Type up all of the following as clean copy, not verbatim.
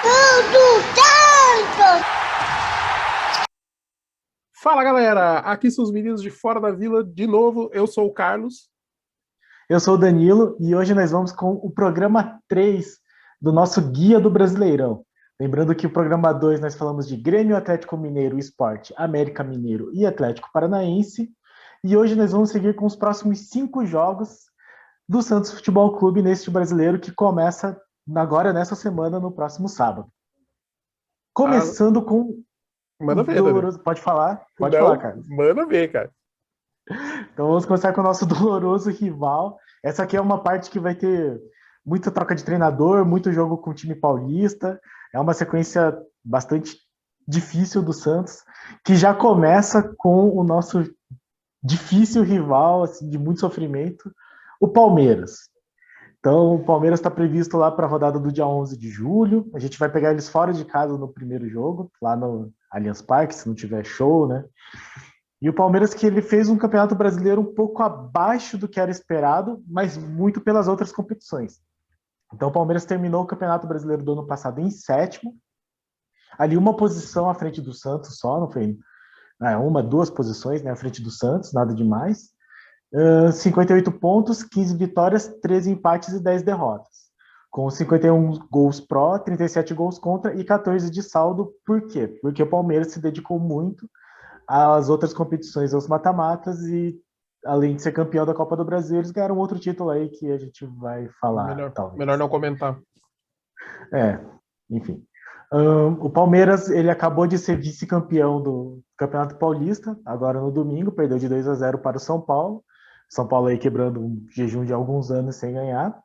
Tudo tanto! Fala galera, aqui são os meninos de Fora da Vila de novo. Eu sou o Carlos. Eu sou o Danilo e hoje nós vamos com o programa 3 do nosso Guia do Brasileirão. Lembrando que o programa 2 nós falamos de Grêmio, Atlético Mineiro, Sport, América Mineiro e Atlético Paranaense. E hoje nós vamos seguir com os próximos 5 jogos do Santos Futebol Clube neste brasileiro que começa agora nessa semana, no próximo sábado. Começando com o Manda ver, Danilo. doloroso... Pode falar? Pode Não, falar, Carlos. manda ver, cara. Então vamos começar com o nosso doloroso rival. Essa aqui é uma parte que vai ter muita troca de treinador, muito jogo com o time paulista. É uma sequência bastante difícil do Santos, que já começa com o nosso difícil rival, assim, de muito sofrimento, o Palmeiras. Então, o Palmeiras está previsto lá para a rodada do dia 11 de julho. A gente vai pegar eles fora de casa no primeiro jogo, lá no Allianz Parque, se não tiver show, né? E o Palmeiras que ele fez um campeonato brasileiro um pouco abaixo do que era esperado, mas muito pelas outras competições. Então o Palmeiras terminou o Campeonato Brasileiro do ano passado em sétimo, ali uma posição à frente do Santos só, não foi duas posições, né, à frente do Santos, nada demais. 58 pontos, 15 vitórias, 13 empates e 10 derrotas. Com 51 gols pró, 37 gols contra e 14 de saldo. Por quê? Porque o Palmeiras se dedicou muito às outras competições, aos mata-matas, e além de ser campeão da Copa do Brasil, eles ganharam outro título aí que a gente vai falar, talvez. Melhor não comentar. Enfim. O Palmeiras, ele acabou de ser vice-campeão do Campeonato Paulista, agora no domingo, perdeu de 2-0 para o São Paulo. São Paulo aí quebrando um jejum de alguns anos sem ganhar.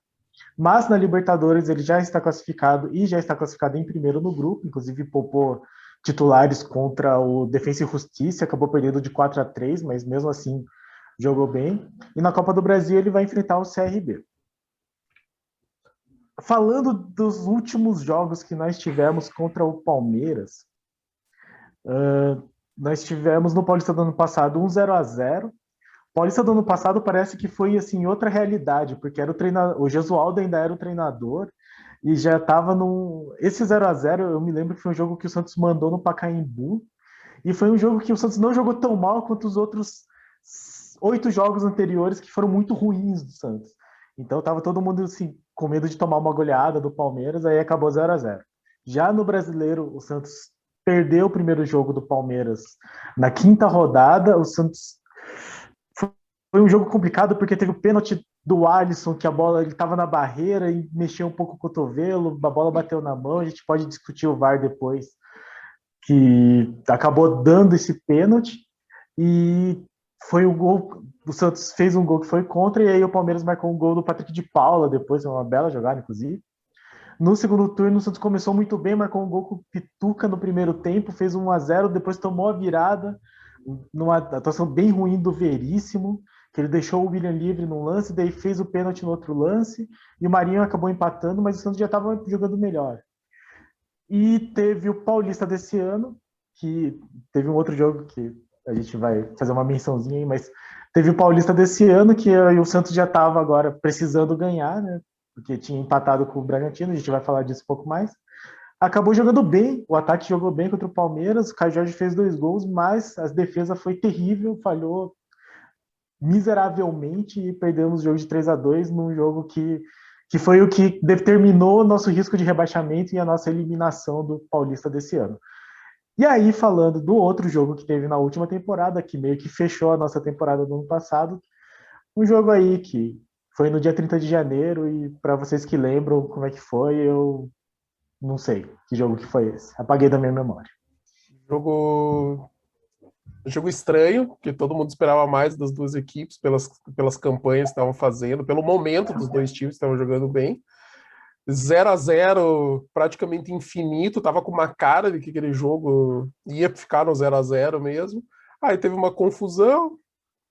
Mas na Libertadores ele já está classificado e já está classificado em primeiro no grupo, inclusive poupou titulares contra o Defensa e Justiça, acabou perdendo de 4-3, mas mesmo assim jogou bem. E na Copa do Brasil ele vai enfrentar o CRB. Falando dos últimos jogos que nós tivemos contra o Palmeiras, nós tivemos no Paulista do ano passado 0-0. Paulista do ano passado parece que foi assim outra realidade, porque era o Gesualdo ainda era o treinador e já estava num... Esse 0-0 eu me lembro que foi um jogo que o Santos mandou no Pacaembu, e foi um jogo que o Santos não jogou tão mal quanto os outros 8 jogos anteriores, que foram muito ruins do Santos. Então estava todo mundo assim, com medo de tomar uma goleada do Palmeiras, aí acabou 0-0. Já no Brasileiro, o Santos perdeu o primeiro jogo do Palmeiras na quinta rodada. O Santos foi um jogo complicado porque teve o pênalti do Alisson, que a bola estava na barreira e mexeu um pouco o cotovelo, a bola bateu na mão. A gente pode discutir o VAR depois, que acabou dando esse pênalti, e foi o gol. O Santos fez um gol que foi contra, e aí o Palmeiras marcou um gol do Patrick de Paula depois, uma bela jogada, inclusive. No segundo turno, o Santos começou muito bem, marcou um gol com o Pituca no primeiro tempo, fez 1-0, depois tomou a virada, numa atuação bem ruim do Veríssimo, que ele deixou o William livre no lance, daí fez o pênalti no outro lance, e o Marinho acabou empatando, mas o Santos já estava jogando melhor. E teve o Paulista desse ano, que teve um outro jogo que a gente vai fazer uma mençãozinha aí, mas teve o Paulista desse ano, que o Santos já estava agora precisando ganhar, né? Porque tinha empatado com o Bragantino, a gente vai falar disso um pouco mais. Acabou jogando bem, o ataque jogou bem contra o Palmeiras, o Caio Jorge fez 2 gols, mas a defesa foi terrível, falhou miseravelmente e perdemos o jogo de 3-2 num jogo que foi o que determinou o nosso risco de rebaixamento e a nossa eliminação do Paulista desse ano. E aí, falando do outro jogo que teve na última temporada, que meio que fechou a nossa temporada do ano passado, um jogo aí que foi no dia 30 de janeiro, e para vocês que lembram como é que foi, eu não sei que jogo que foi esse. Apaguei da minha memória. Jogo estranho, que todo mundo esperava mais das duas equipes, pelas campanhas que estavam fazendo, pelo momento dos dois times que estavam jogando bem. 0-0 praticamente infinito, tava com uma cara de que aquele jogo ia ficar no 0-0 mesmo. Aí teve uma confusão,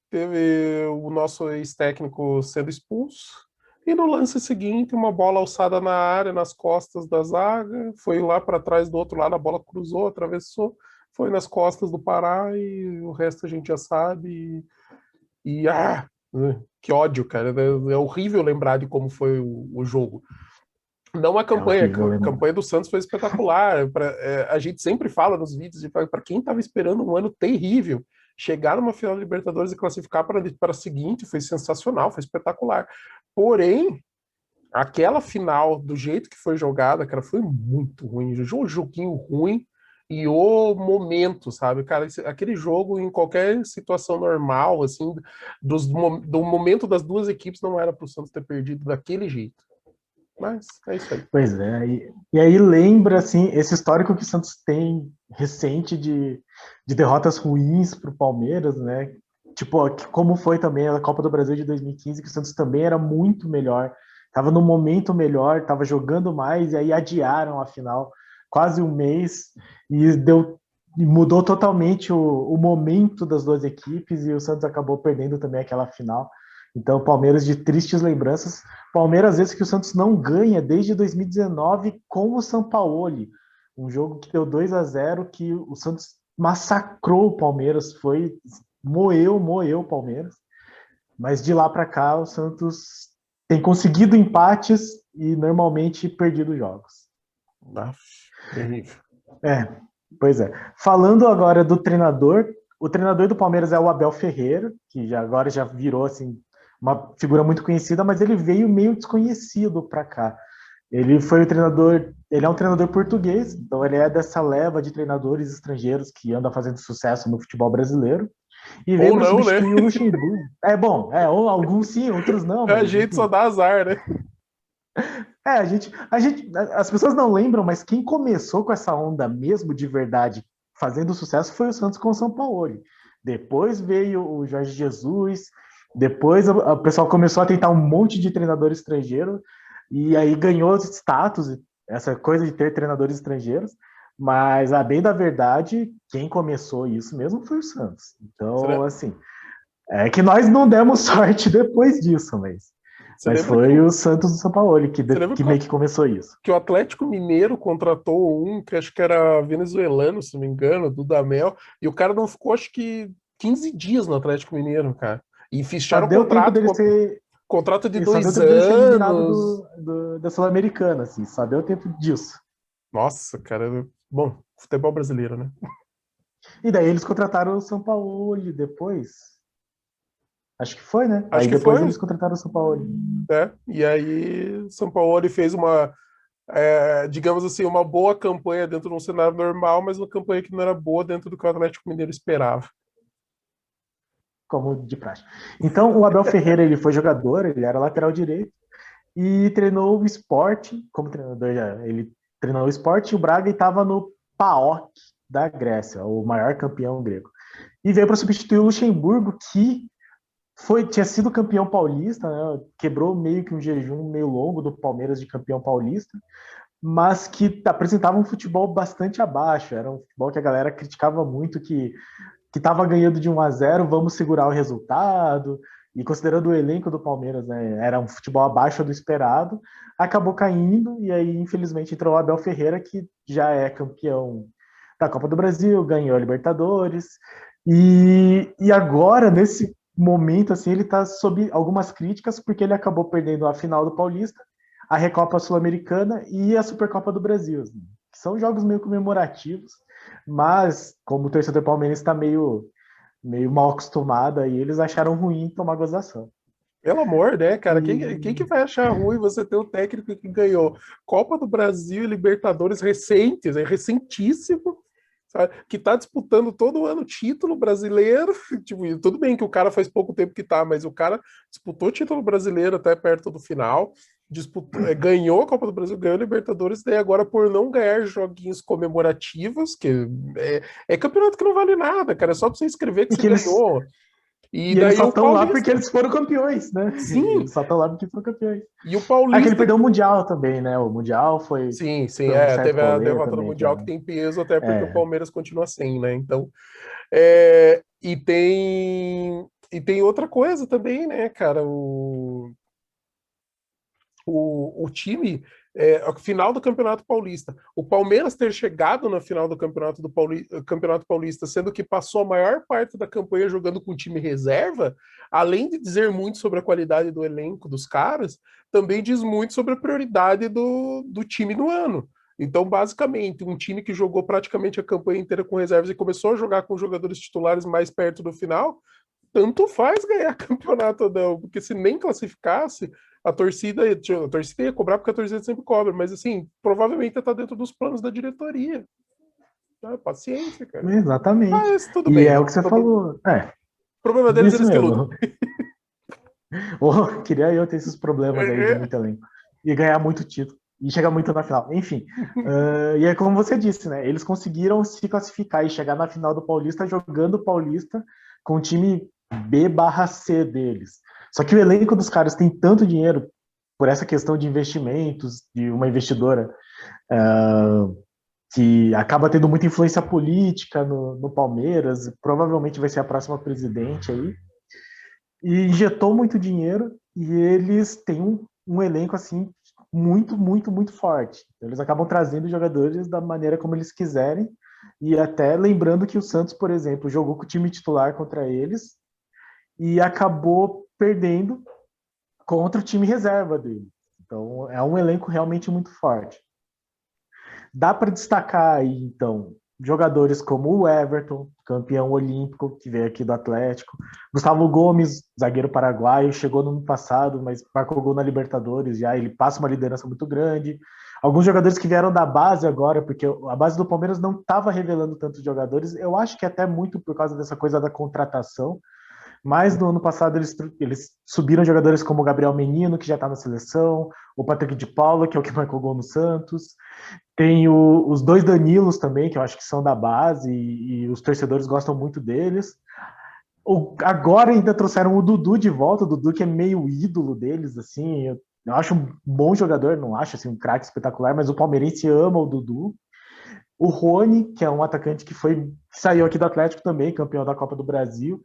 teve o nosso ex-técnico sendo expulso, e no lance seguinte, uma bola alçada na área, nas costas da zaga, foi lá para trás do outro lado, a bola cruzou, atravessou, foi nas costas do Pará, e o resto a gente já sabe. Que ódio, cara. É horrível lembrar de como foi o jogo. Não a campanha, horrível, a campanha do Santos foi espetacular. A gente sempre fala nos vídeos, para quem estava esperando um ano terrível, chegar numa final da Libertadores e classificar para a seguinte foi sensacional, foi espetacular. Porém, aquela final, do jeito que foi jogada, cara, foi muito ruim. Um joguinho ruim e o momento, sabe? Cara, aquele jogo em qualquer situação normal, assim, do momento das duas equipes, não era para o Santos ter perdido daquele jeito. Mas é isso aí. Pois é, e aí lembra assim, esse histórico que o Santos tem recente de derrotas ruins para o Palmeiras, né? Tipo, como foi também a Copa do Brasil de 2015, que o Santos também era muito melhor, estava no momento melhor, estava jogando mais, e aí adiaram a final quase um mês e mudou totalmente o momento das duas equipes, e o Santos acabou perdendo também aquela final. Então, Palmeiras de tristes lembranças. Palmeiras, às vezes, que o Santos não ganha desde 2019 com o Sampaoli. Um jogo que deu 2-0, que o Santos massacrou o Palmeiras, moeu o Palmeiras. Mas de lá para cá, o Santos tem conseguido empates e normalmente perdido jogos. Terrível. Pois é. Falando agora do treinador, o treinador do Palmeiras é o Abel Ferreira, que agora já virou assim uma figura muito conhecida, mas ele veio meio desconhecido para cá. Ele é um treinador português, então ele é dessa leva de treinadores estrangeiros que anda fazendo sucesso no futebol brasileiro e veio para não, né? substituir o Luxemburgo. Ou alguns sim, outros não, A mas gente enfim. só dá azar, né? As pessoas não lembram, mas quem começou com essa onda mesmo de verdade, fazendo sucesso, foi o Santos com o São Paulo. Depois veio o Jorge Jesus, depois o pessoal começou a tentar um monte de treinador estrangeiro, e aí ganhou status, essa coisa de ter treinadores estrangeiros, mas a bem da verdade, quem começou isso mesmo foi o Santos. Então, assim, é que nós não demos sorte depois disso, Você mas lembra que foi o Santos do São Paulo que meio que começou isso. que o Atlético Mineiro contratou um que acho que era venezuelano, se não me engano, do Dudamel, e o cara não ficou, acho que 15 dias no Atlético Mineiro, cara. E Só fecharam o deu tempo contrato, dele ser. contrato de Só deu dois tempo dele ser eliminado anos. da Sul-Americana, assim. Só deu tempo disso. Nossa, cara. Bom, futebol brasileiro, né? E daí eles contrataram o São Paulo depois. Acho que foi, né? Acho Aí que depois foi, eles contrataram o São Paulo. né? E aí, São Paulo fez uma, digamos assim, uma boa campanha dentro de um cenário normal, mas uma campanha que não era boa dentro do que o Atlético Mineiro esperava. Como de praxe. Então, o Abel Ferreira, ele foi jogador, ele era lateral direito e treinou o Sport, como treinador, ele treinou o Sport e o Braga estava no PAOK da Grécia, o maior campeão grego. E veio para substituir o Luxemburgo, que tinha sido campeão paulista, né? Quebrou meio que um jejum meio longo do Palmeiras de campeão paulista, mas que apresentava um futebol bastante abaixo. Era um futebol que a galera criticava muito, que estava ganhando de 1-0, vamos segurar o resultado. E considerando o elenco do Palmeiras, né, era um futebol abaixo do esperado, acabou caindo, e aí, infelizmente, entrou o Abel Ferreira, que já é campeão da Copa do Brasil, ganhou a Libertadores, e agora, nesse momento, assim, ele está sob algumas críticas, porque ele acabou perdendo a final do Paulista, a Recopa Sul-Americana e a Supercopa do Brasil, assim, que são jogos meio comemorativos, mas como o torcedor palmeirense está meio mal acostumado, aí eles acharam ruim tomar gozação. Pelo amor, né, cara? Quem que E, vai achar ruim você ter um técnico que ganhou Copa do Brasil e Libertadores recentes, é recentíssimo, sabe? Que tá disputando todo ano título brasileiro. Tipo, e tudo bem que o cara faz pouco tempo que tá, mas o cara disputou título brasileiro até perto do final, ganhou a Copa do Brasil, ganhou a Libertadores, daí agora por não ganhar joguinhos comemorativos, que é campeonato que não vale nada, cara, é só pra você escrever que e você que eles ganhou. E e eles daí só o estão lá porque Paulista. eles foram campeões, né? Sim, Eles só estão lá porque foram campeões. e o Ah, que ele Paulista. perdeu o Mundial também, né? O Mundial Sim, sim, foi um certo teve a rolê derrota no também. Mundial que tem peso, até porque o É, Palmeiras continua sem, né? Então, e tem outra coisa também, né, cara? O time a final do Campeonato Paulista. O Palmeiras ter chegado na final do Campeonato Paulista, sendo que passou a maior parte da campanha jogando com time reserva, além de dizer muito sobre a qualidade do elenco dos caras, também diz muito sobre a prioridade do time no ano. Então, basicamente, um time que jogou praticamente a campanha inteira com reservas e começou a jogar com jogadores titulares mais perto do final, tanto faz ganhar campeonato ou não, porque se nem classificasse, a torcida ia cobrar porque a torcida sempre cobra, mas assim, provavelmente tá dentro dos planos da diretoria. Paciência, cara. Exatamente. Mas tudo E bem. é o que você falou. O problema deles Isso eles que mesmo. lutam. Queria eu ter esses problemas aí de muito elenco. E ganhar muito título. E chegar muito na final. Enfim. E é como você disse, né? Eles conseguiram se classificar e chegar na final do Paulista jogando o Paulista com o time B/C deles. Só que o elenco dos caras tem tanto dinheiro por essa questão de investimentos, de uma investidora que acaba tendo muita influência política no Palmeiras, provavelmente vai ser a próxima presidente aí, e injetou muito dinheiro e eles têm um elenco assim muito, muito, muito forte. Eles acabam trazendo jogadores da maneira como eles quiserem e até lembrando que o Santos, por exemplo, jogou com o time titular contra eles e acabou perdendo contra o time reserva dele. Então, é um elenco realmente muito forte. Dá para destacar aí, então, jogadores como o Everton, campeão olímpico, que veio aqui do Atlético. Gustavo Gomes, zagueiro paraguaio, chegou no ano passado, mas marcou gol na Libertadores já, ele passa uma liderança muito grande. Alguns jogadores que vieram da base agora, porque a base do Palmeiras não estava revelando tantos jogadores, eu acho que até muito por causa dessa coisa da contratação, mas no ano passado eles subiram jogadores como o Gabriel Menino, que já está na seleção, o Patrick de Paula, que é o que marcou gol no Santos. Tem os dois Danilos também, que eu acho que são da base, e os torcedores gostam muito deles. Agora ainda trouxeram o Dudu de volta, o Dudu que é meio ídolo deles, assim. Eu acho um bom jogador, não acho assim, um craque espetacular, mas o palmeirense ama o Dudu. O Rony, que é um atacante que saiu aqui do Atlético também, campeão da Copa do Brasil,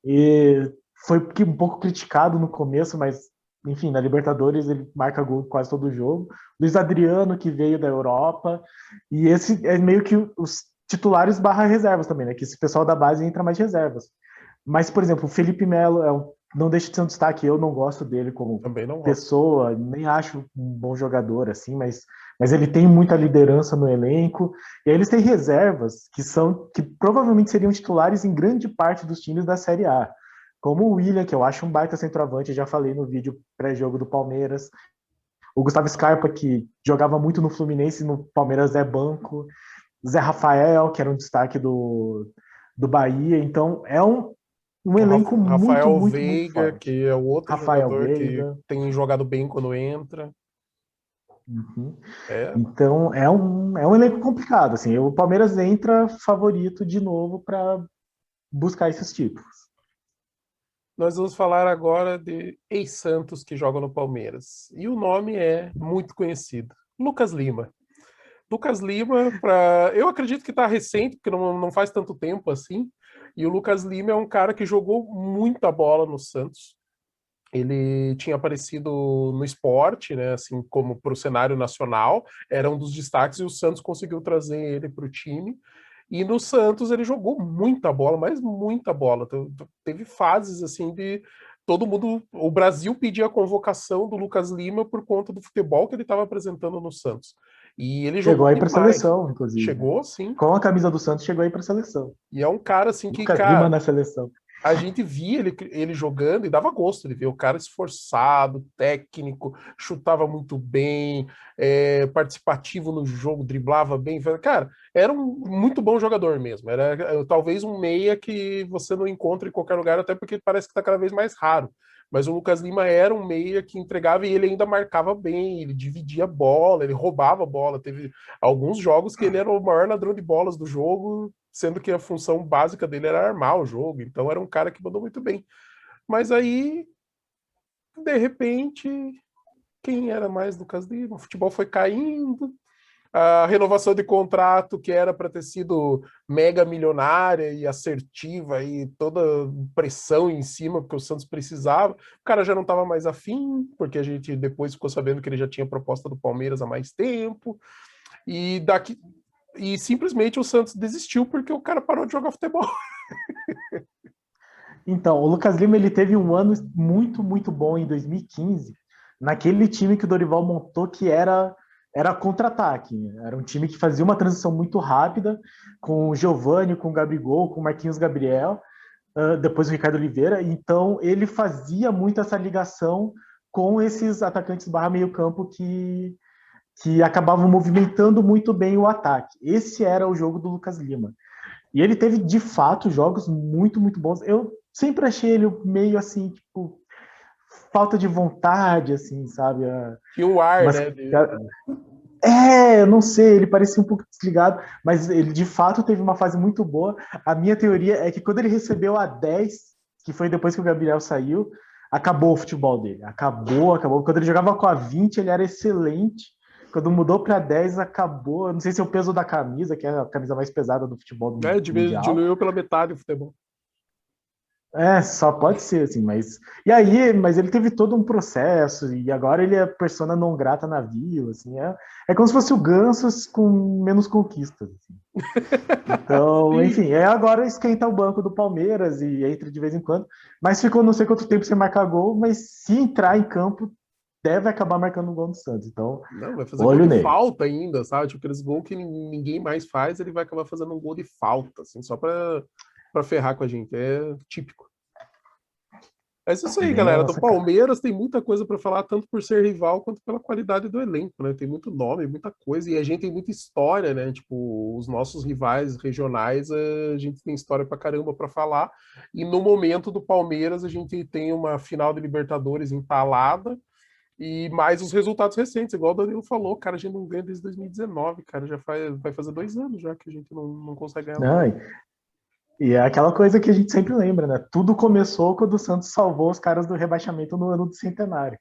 e foi um pouco criticado no começo, mas enfim, na Libertadores ele marca gol quase todo jogo. Luiz Adriano, que veio da Europa, e esse é meio que os titulares barra reservas também, né? Que esse pessoal da base entra mais reservas. Mas, por exemplo, o Felipe Melo não deixa de ser um destaque, eu não gosto dele como Também não gosto. pessoa, nem acho um bom jogador, assim, mas ele tem muita liderança no elenco, e aí eles têm reservas que provavelmente seriam titulares em grande parte dos times da Série A, como o William, que eu acho um baita centroavante, já falei no vídeo pré-jogo do Palmeiras, o Gustavo Scarpa, que jogava muito no Fluminense, no Palmeiras é banco, Zé Rafael, que era um destaque do Bahia, então é um elenco muito, Rafael muito, muito Veiga, forte. que é o outro Rafael jogador que Veiga. tem jogado bem quando entra. Uhum. É. Então é um elenco complicado. Assim, o Palmeiras entra favorito de novo para buscar esses títulos. Nós vamos falar agora de ex-Santos que jogam no Palmeiras. E o nome é muito conhecido: Lucas Lima. Lucas Lima, eu acredito que está recente, porque não faz tanto tempo assim. E o Lucas Lima é um cara que jogou muita bola no Santos. Ele tinha aparecido no esporte, né, assim como para o cenário nacional, era um dos destaques e o Santos conseguiu trazer ele para o time. E no Santos ele jogou muita bola, mas muita bola. Teve fases assim de todo mundo, o Brasil pedia a convocação do Lucas Lima por conta do futebol que ele estava apresentando no Santos. E ele Chegou jogou aí para a demais. seleção, inclusive. Chegou, sim. Com a camisa do Santos, chegou aí para a seleção. E é um cara assim que, Lucas Lima cara, na seleção. a gente via ele jogando e dava gosto de ver o cara esforçado, técnico, chutava muito bem, participativo no jogo, driblava bem. Cara, era um muito bom jogador mesmo. Era talvez um meia que você não encontra em qualquer lugar, até porque parece que está cada vez mais raro. Mas o Lucas Lima era um meia que entregava e ele ainda marcava bem, ele dividia a bola, ele roubava a bola. Teve alguns jogos que ele era o maior ladrão de bolas do jogo, sendo que a função básica dele era armar o jogo, então era um cara que mandou muito bem. Mas aí, de repente, quem era mais Lucas Lima? O futebol foi caindo, A renovação de contrato que era para ter sido mega milionária e assertiva e toda pressão em cima, porque o Santos precisava. O cara já não estava mais afim, porque a gente depois ficou sabendo que ele já tinha proposta do Palmeiras há mais tempo. E simplesmente o Santos desistiu porque o cara parou de jogar futebol. Então, o Lucas Lima ele teve um ano muito, muito bom em 2015, naquele time que o Dorival montou que era contra-ataque. Era um time que fazia uma transição muito rápida com o Giovani, com o Gabigol, com o Marquinhos Gabriel, depois o Ricardo Oliveira. Então, ele fazia muito essa ligação com esses atacantes barra meio campo que acabavam movimentando muito bem o ataque. Esse era o jogo do Lucas Lima. E ele teve, de fato, jogos muito, muito bons. Eu sempre achei ele meio assim, tipo, falta de vontade, assim, sabe? Tinha um ar, Mas, né? eu não sei, ele parecia um pouco desligado, mas ele de fato teve uma fase muito boa. A minha teoria é que quando ele recebeu a 10, que foi depois que o Gabriel saiu, acabou o futebol dele. Acabou. Quando ele jogava com a 20, ele era excelente. Quando mudou para 10, acabou. Eu não sei se é o peso da camisa, que é a camisa mais pesada do futebol do Mundial. Diminuiu pela metade o futebol. Só pode ser, assim, mas ele teve todo um processo, e agora ele é persona não grata na Vila, assim, é como se fosse o Gansos com menos conquistas, assim. Então, enfim, agora esquenta o banco do Palmeiras e entra de vez em quando, mas ficou não sei quanto tempo sem marcar gol, mas se entrar em campo, deve acabar marcando um gol do Santos, então, não, vai fazer olho gol de nele. falta ainda, sabe? Tipo, aqueles gols que ninguém mais faz, ele vai acabar fazendo um gol de falta, assim, só pra ferrar com a gente. É típico. É isso aí, Bem a galera. Do nossa cara. Palmeiras tem muita coisa para falar, tanto por ser rival quanto pela qualidade do elenco, né? Tem muito nome, muita coisa, e a gente tem muita história, né? Tipo, os nossos rivais regionais, a gente tem história pra caramba para falar. E no momento do Palmeiras, a gente tem uma final de Libertadores entalada e mais os resultados recentes, igual o Danilo falou, cara, a gente não ganha desde 2019, cara, vai fazer 2 anos já que a gente não consegue ganhar nada. Não, e é aquela coisa que a gente sempre lembra, né? Tudo começou quando o Santos salvou os caras do rebaixamento no ano do centenário.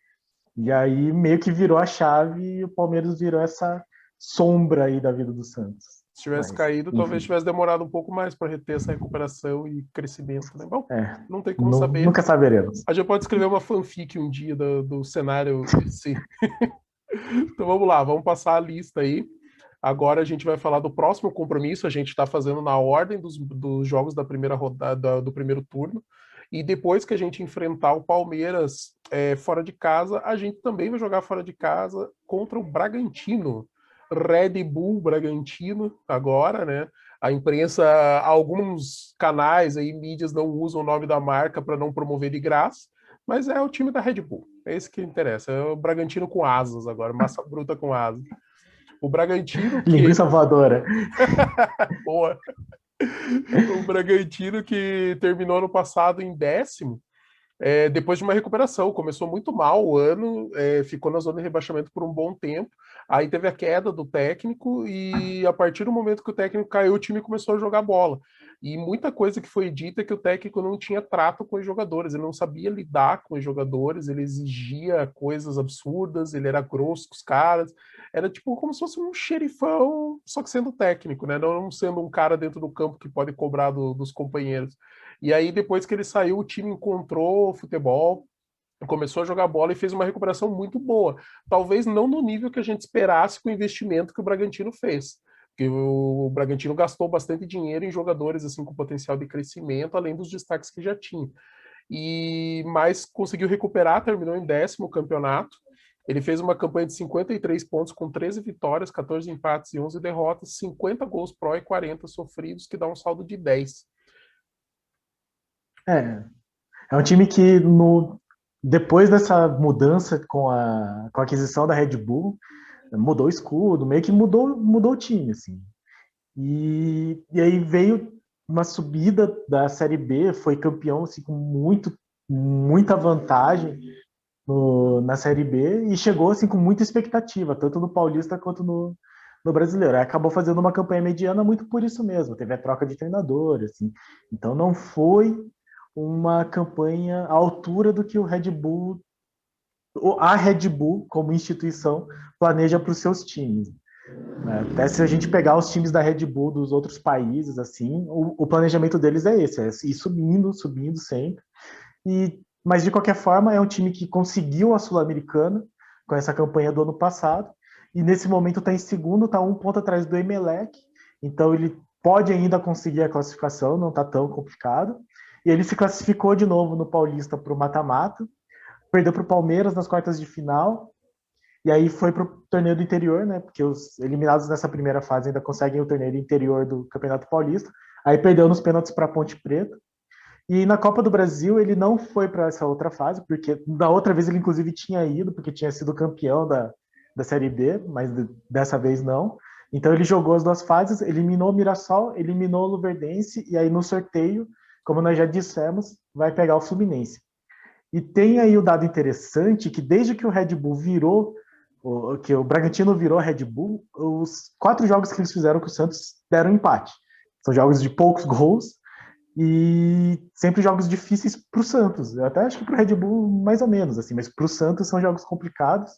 E aí meio que virou a chave e o Palmeiras virou essa sombra aí da vida do Santos. Se tivesse Mas, caído, talvez enfim, tivesse demorado um pouco mais para reter essa recuperação e crescimento, né? Bom, não tem como saber. nunca saberemos. A gente pode escrever uma fanfic um dia do cenário em si. Então vamos lá, vamos passar a lista aí. Agora a gente vai falar do próximo compromisso. A gente está fazendo na ordem dos jogos da primeira rodada, do primeiro turno. E depois que a gente enfrentar o Palmeiras fora de casa, a gente também vai jogar fora de casa contra o Bragantino. Red Bull Bragantino, agora, né? A imprensa, alguns canais aí, mídias não usam o nome da marca para não promover de graça, mas é o time da Red Bull. É esse que interessa. É o Bragantino com asas agora, massa bruta com asas. O Bragantino que. Linguiça voadora. Boa. O Bragantino que terminou ano passado em 10º, depois de uma recuperação. Começou muito mal o ano, ficou na zona de rebaixamento por um bom tempo. Aí teve a queda do técnico e a partir do momento que o técnico caiu, o time começou a jogar bola. E muita coisa que foi dita é que o técnico não tinha trato com os jogadores, ele não sabia lidar com os jogadores, ele exigia coisas absurdas, ele era grosso com os caras. Era tipo como se fosse um xerifão, só que sendo técnico, né? Não sendo um cara dentro do campo que pode cobrar dos companheiros. E aí, depois que ele saiu, o time encontrou o futebol, começou a jogar bola e fez uma recuperação muito boa. Talvez não no nível que a gente esperasse com o investimento que o Bragantino fez. Porque o Bragantino gastou bastante dinheiro em jogadores assim com potencial de crescimento, além dos destaques que já tinha. Mas conseguiu recuperar, terminou em 10º o campeonato. Ele fez uma campanha de 53 pontos com 13 vitórias, 14 empates e 11 derrotas, 50 gols pró e 40 sofridos, que dá um saldo de 10. É um time que depois dessa mudança com a aquisição da Red Bull, mudou o escudo, meio que mudou o time, assim. E aí veio uma subida da Série B, foi campeão assim, com muita vantagem na Série B e chegou assim, com muita expectativa, tanto no Paulista quanto no Brasileiro. Aí acabou fazendo uma campanha mediana muito por isso mesmo, teve a troca de treinador, assim. Então não foi uma campanha à altura do que a Red Bull como instituição planeja para os seus times. Até se a gente pegar os times da Red Bull dos outros países, assim, o planejamento deles é esse, é ir subindo, subindo sempre. Mas, de qualquer forma, é um time que conseguiu a Sul-Americana com essa campanha do ano passado, e nesse momento está em segundo, está um ponto atrás do Emelec, então ele pode ainda conseguir a classificação, não está tão complicado. E ele se classificou de novo no Paulista para o mata-mata, perdeu para o Palmeiras nas quartas de final, e aí foi para o torneio do interior, né? Porque os eliminados nessa primeira fase ainda conseguem o torneio do interior do Campeonato Paulista. Aí perdeu nos pênaltis para a Ponte Preta. E na Copa do Brasil ele não foi para essa outra fase, porque da outra vez ele inclusive tinha ido, porque tinha sido campeão da Série B, mas dessa vez não. Então ele jogou as duas fases, eliminou o Mirassol, eliminou o Luverdense, e aí no sorteio, como nós já dissemos, vai pegar o Fluminense. E tem aí o dado interessante que desde que o Red Bull virou, que o Bragantino virou Red Bull, os 4 jogos que eles fizeram com o Santos deram empate. São jogos de poucos gols e sempre jogos difíceis para o Santos. Eu até acho que para o Red Bull mais ou menos, assim, mas para o Santos são jogos complicados.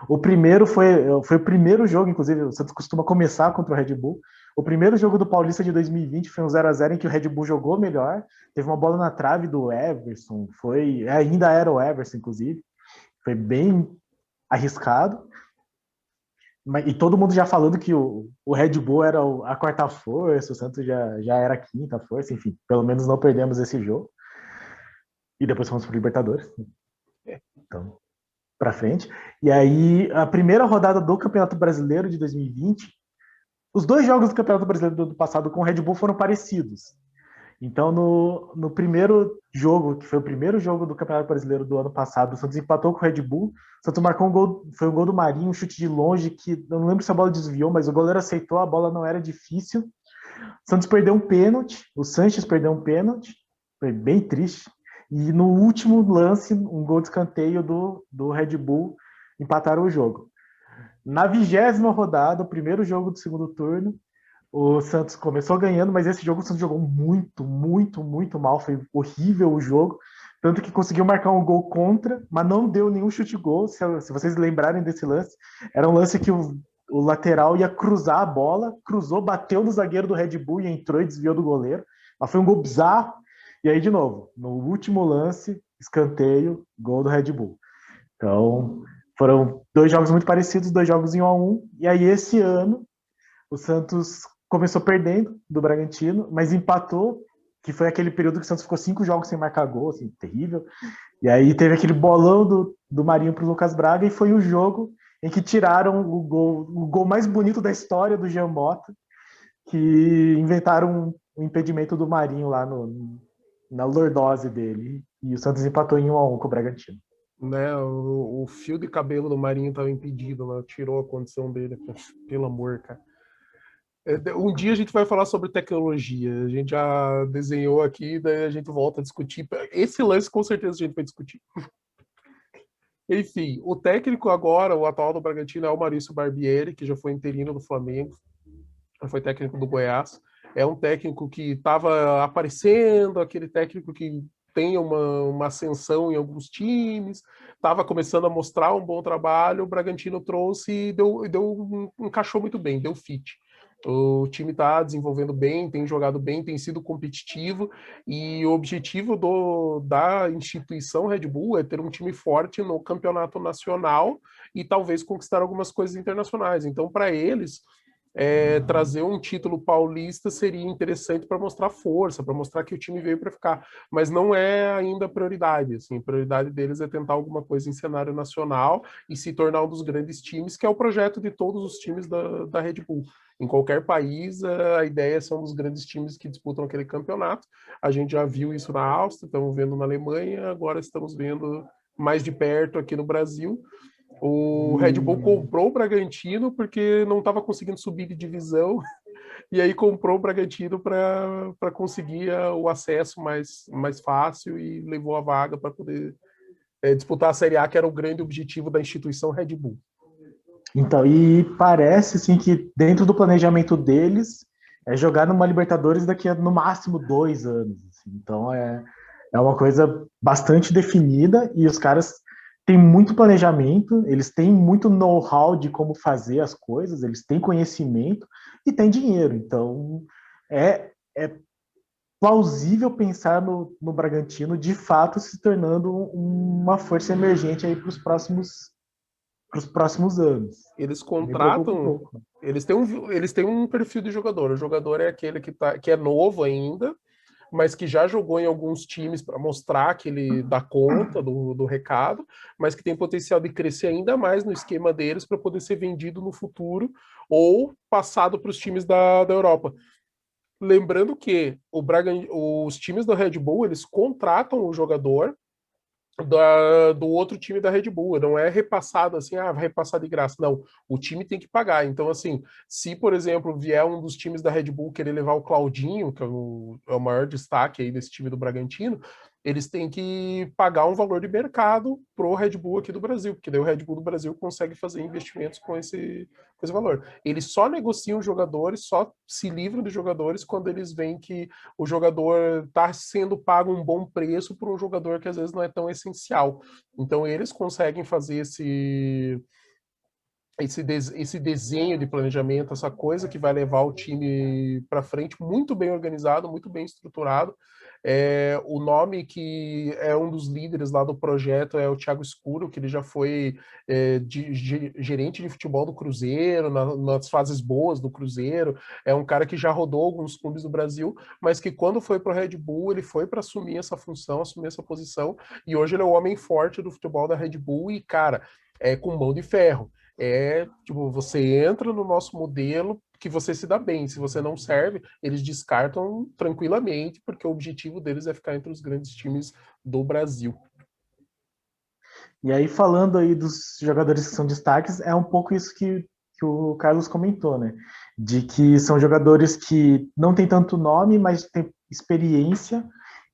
O primeiro foi o primeiro jogo, inclusive o Santos costuma começar contra o Red Bull. O primeiro jogo do Paulista de 2020 foi um 0-0 em que o Red Bull jogou melhor, teve uma bola na trave do Everson, ainda era o Everson, inclusive, foi bem arriscado. E todo mundo já falando que o Red Bull era a quarta força, o Santos já era a quinta força, enfim, pelo menos não perdemos esse jogo. E depois fomos para o Libertadores. Então, para frente. E aí, a primeira rodada do Campeonato Brasileiro de 2020, os 2 jogos do Campeonato Brasileiro do ano passado com o Red Bull foram parecidos. Então, no primeiro jogo, que foi o primeiro jogo do Campeonato Brasileiro do ano passado, o Santos empatou com o Red Bull. O Santos marcou um gol, foi um gol do Marinho, um chute de longe, que eu não lembro se a bola desviou, mas o goleiro aceitou, a bola não era difícil. O Santos perdeu um pênalti, o Sanches perdeu um pênalti, foi bem triste. E no último lance, um gol de escanteio do Red Bull, empataram o jogo. Na 20ª rodada, o primeiro jogo do segundo turno, o Santos começou ganhando, mas esse jogo o Santos jogou muito, muito, muito mal. Foi horrível o jogo. Tanto que conseguiu marcar um gol contra, mas não deu nenhum chute-gol. Se vocês lembrarem desse lance, era um lance que o lateral ia cruzar a bola, cruzou, bateu no zagueiro do Red Bull e entrou e desviou do goleiro. Mas foi um gol bizarro. E aí, de novo, no último lance, escanteio, gol do Red Bull. Então, foram 2 jogos muito parecidos, 2 jogos em 1-1. E aí, esse ano, o Santos começou perdendo do Bragantino, mas empatou, que foi aquele período que o Santos ficou 5 jogos sem marcar gol, assim, terrível. E aí teve aquele bolão do Marinho para o Lucas Braga, e foi o jogo em que tiraram o gol mais bonito da história do Jean Mota, que inventaram o impedimento do Marinho lá na lordose dele. E o Santos empatou em 1-1 com o Bragantino. Né, o fio de cabelo do Marinho estava impedido, né? Tirou a condição dele, pelo amor, cara. Um dia a gente vai falar sobre tecnologia. A gente já desenhou aqui, daí a gente volta a discutir. Esse lance com certeza a gente vai discutir. Enfim, o técnico agora, o atual do Bragantino, é o Maurício Barbieri, que já foi interino do Flamengo, já foi técnico do Goiás. É um técnico que estava aparecendo, aquele técnico que tem uma ascensão em alguns times, estava começando a mostrar um bom trabalho, o Bragantino trouxe e encaixou muito bem, deu fit. O time está desenvolvendo bem, tem jogado bem, tem sido competitivo, e o objetivo da instituição Red Bull é ter um time forte no campeonato nacional e talvez conquistar algumas coisas internacionais. Então, para eles, trazer um título paulista seria interessante para mostrar força, para mostrar que o time veio para ficar, mas não é ainda a prioridade. Assim, a prioridade deles é tentar alguma coisa em cenário nacional e se tornar um dos grandes times, que é o projeto de todos os times da Red Bull. Em qualquer país, a ideia são os grandes times que disputam aquele campeonato. A gente já viu isso na Áustria, estamos vendo na Alemanha, agora estamos vendo mais de perto aqui no Brasil. O Red Bull comprou o Bragantino porque não estava conseguindo subir de divisão, e aí comprou o Bragantino para conseguir o acesso mais fácil e levou a vaga para poder disputar a Série A, que era o grande objetivo da instituição Red Bull. Então, e parece assim que dentro do planejamento deles é jogar numa Libertadores daqui a no máximo 2 anos. Assim. Então é uma coisa bastante definida, e os caras têm muito planejamento, eles têm muito know-how de como fazer as coisas, eles têm conhecimento e têm dinheiro. Então, é plausível pensar no Bragantino de fato se tornando uma força emergente aí para os próximos anos. Eles Me preocupa um contratam, pouco. eles têm um perfil de jogador. O jogador é aquele que é novo ainda, mas que já jogou em alguns times para mostrar que ele dá conta do recado, mas que tem potencial de crescer ainda mais no esquema deles para poder ser vendido no futuro ou passado para os times da Europa. Lembrando que os times da Red Bull eles contratam o jogador do outro time da Red Bull, não é repassado assim, vai repassar de graça. Não, o time tem que pagar. Então, assim, se, por exemplo, vier um dos times da Red Bull querer levar o Claudinho, que é o maior destaque aí desse time do Bragantino, eles têm que pagar um valor de mercado pro Red Bull aqui do Brasil, porque daí o Red Bull do Brasil consegue fazer investimentos com esse valor. Eles só negociam jogadores, só se livram de jogadores quando eles veem que o jogador está sendo pago um bom preço por um jogador que às vezes não é tão essencial. Então eles conseguem fazer esse desenho de planejamento, essa coisa que vai levar o time para frente, muito bem organizado, muito bem estruturado. O nome que é um dos líderes lá do projeto é o Thiago Escuro, que ele já foi gerente de futebol do Cruzeiro, nas fases boas do Cruzeiro. É um cara que já rodou alguns clubes do Brasil, mas que quando foi para o Red Bull, ele foi para assumir essa função, assumir essa posição, e hoje ele é o homem forte do futebol da Red Bull e, cara, com mão de ferro. Tipo, você entra no nosso modelo que você se dá bem. Se você não serve, eles descartam tranquilamente, porque o objetivo deles é ficar entre os grandes times do Brasil. E aí, falando aí dos jogadores que são destaques, é um pouco isso que o Carlos comentou, né? De que são jogadores que não têm tanto nome, mas têm experiência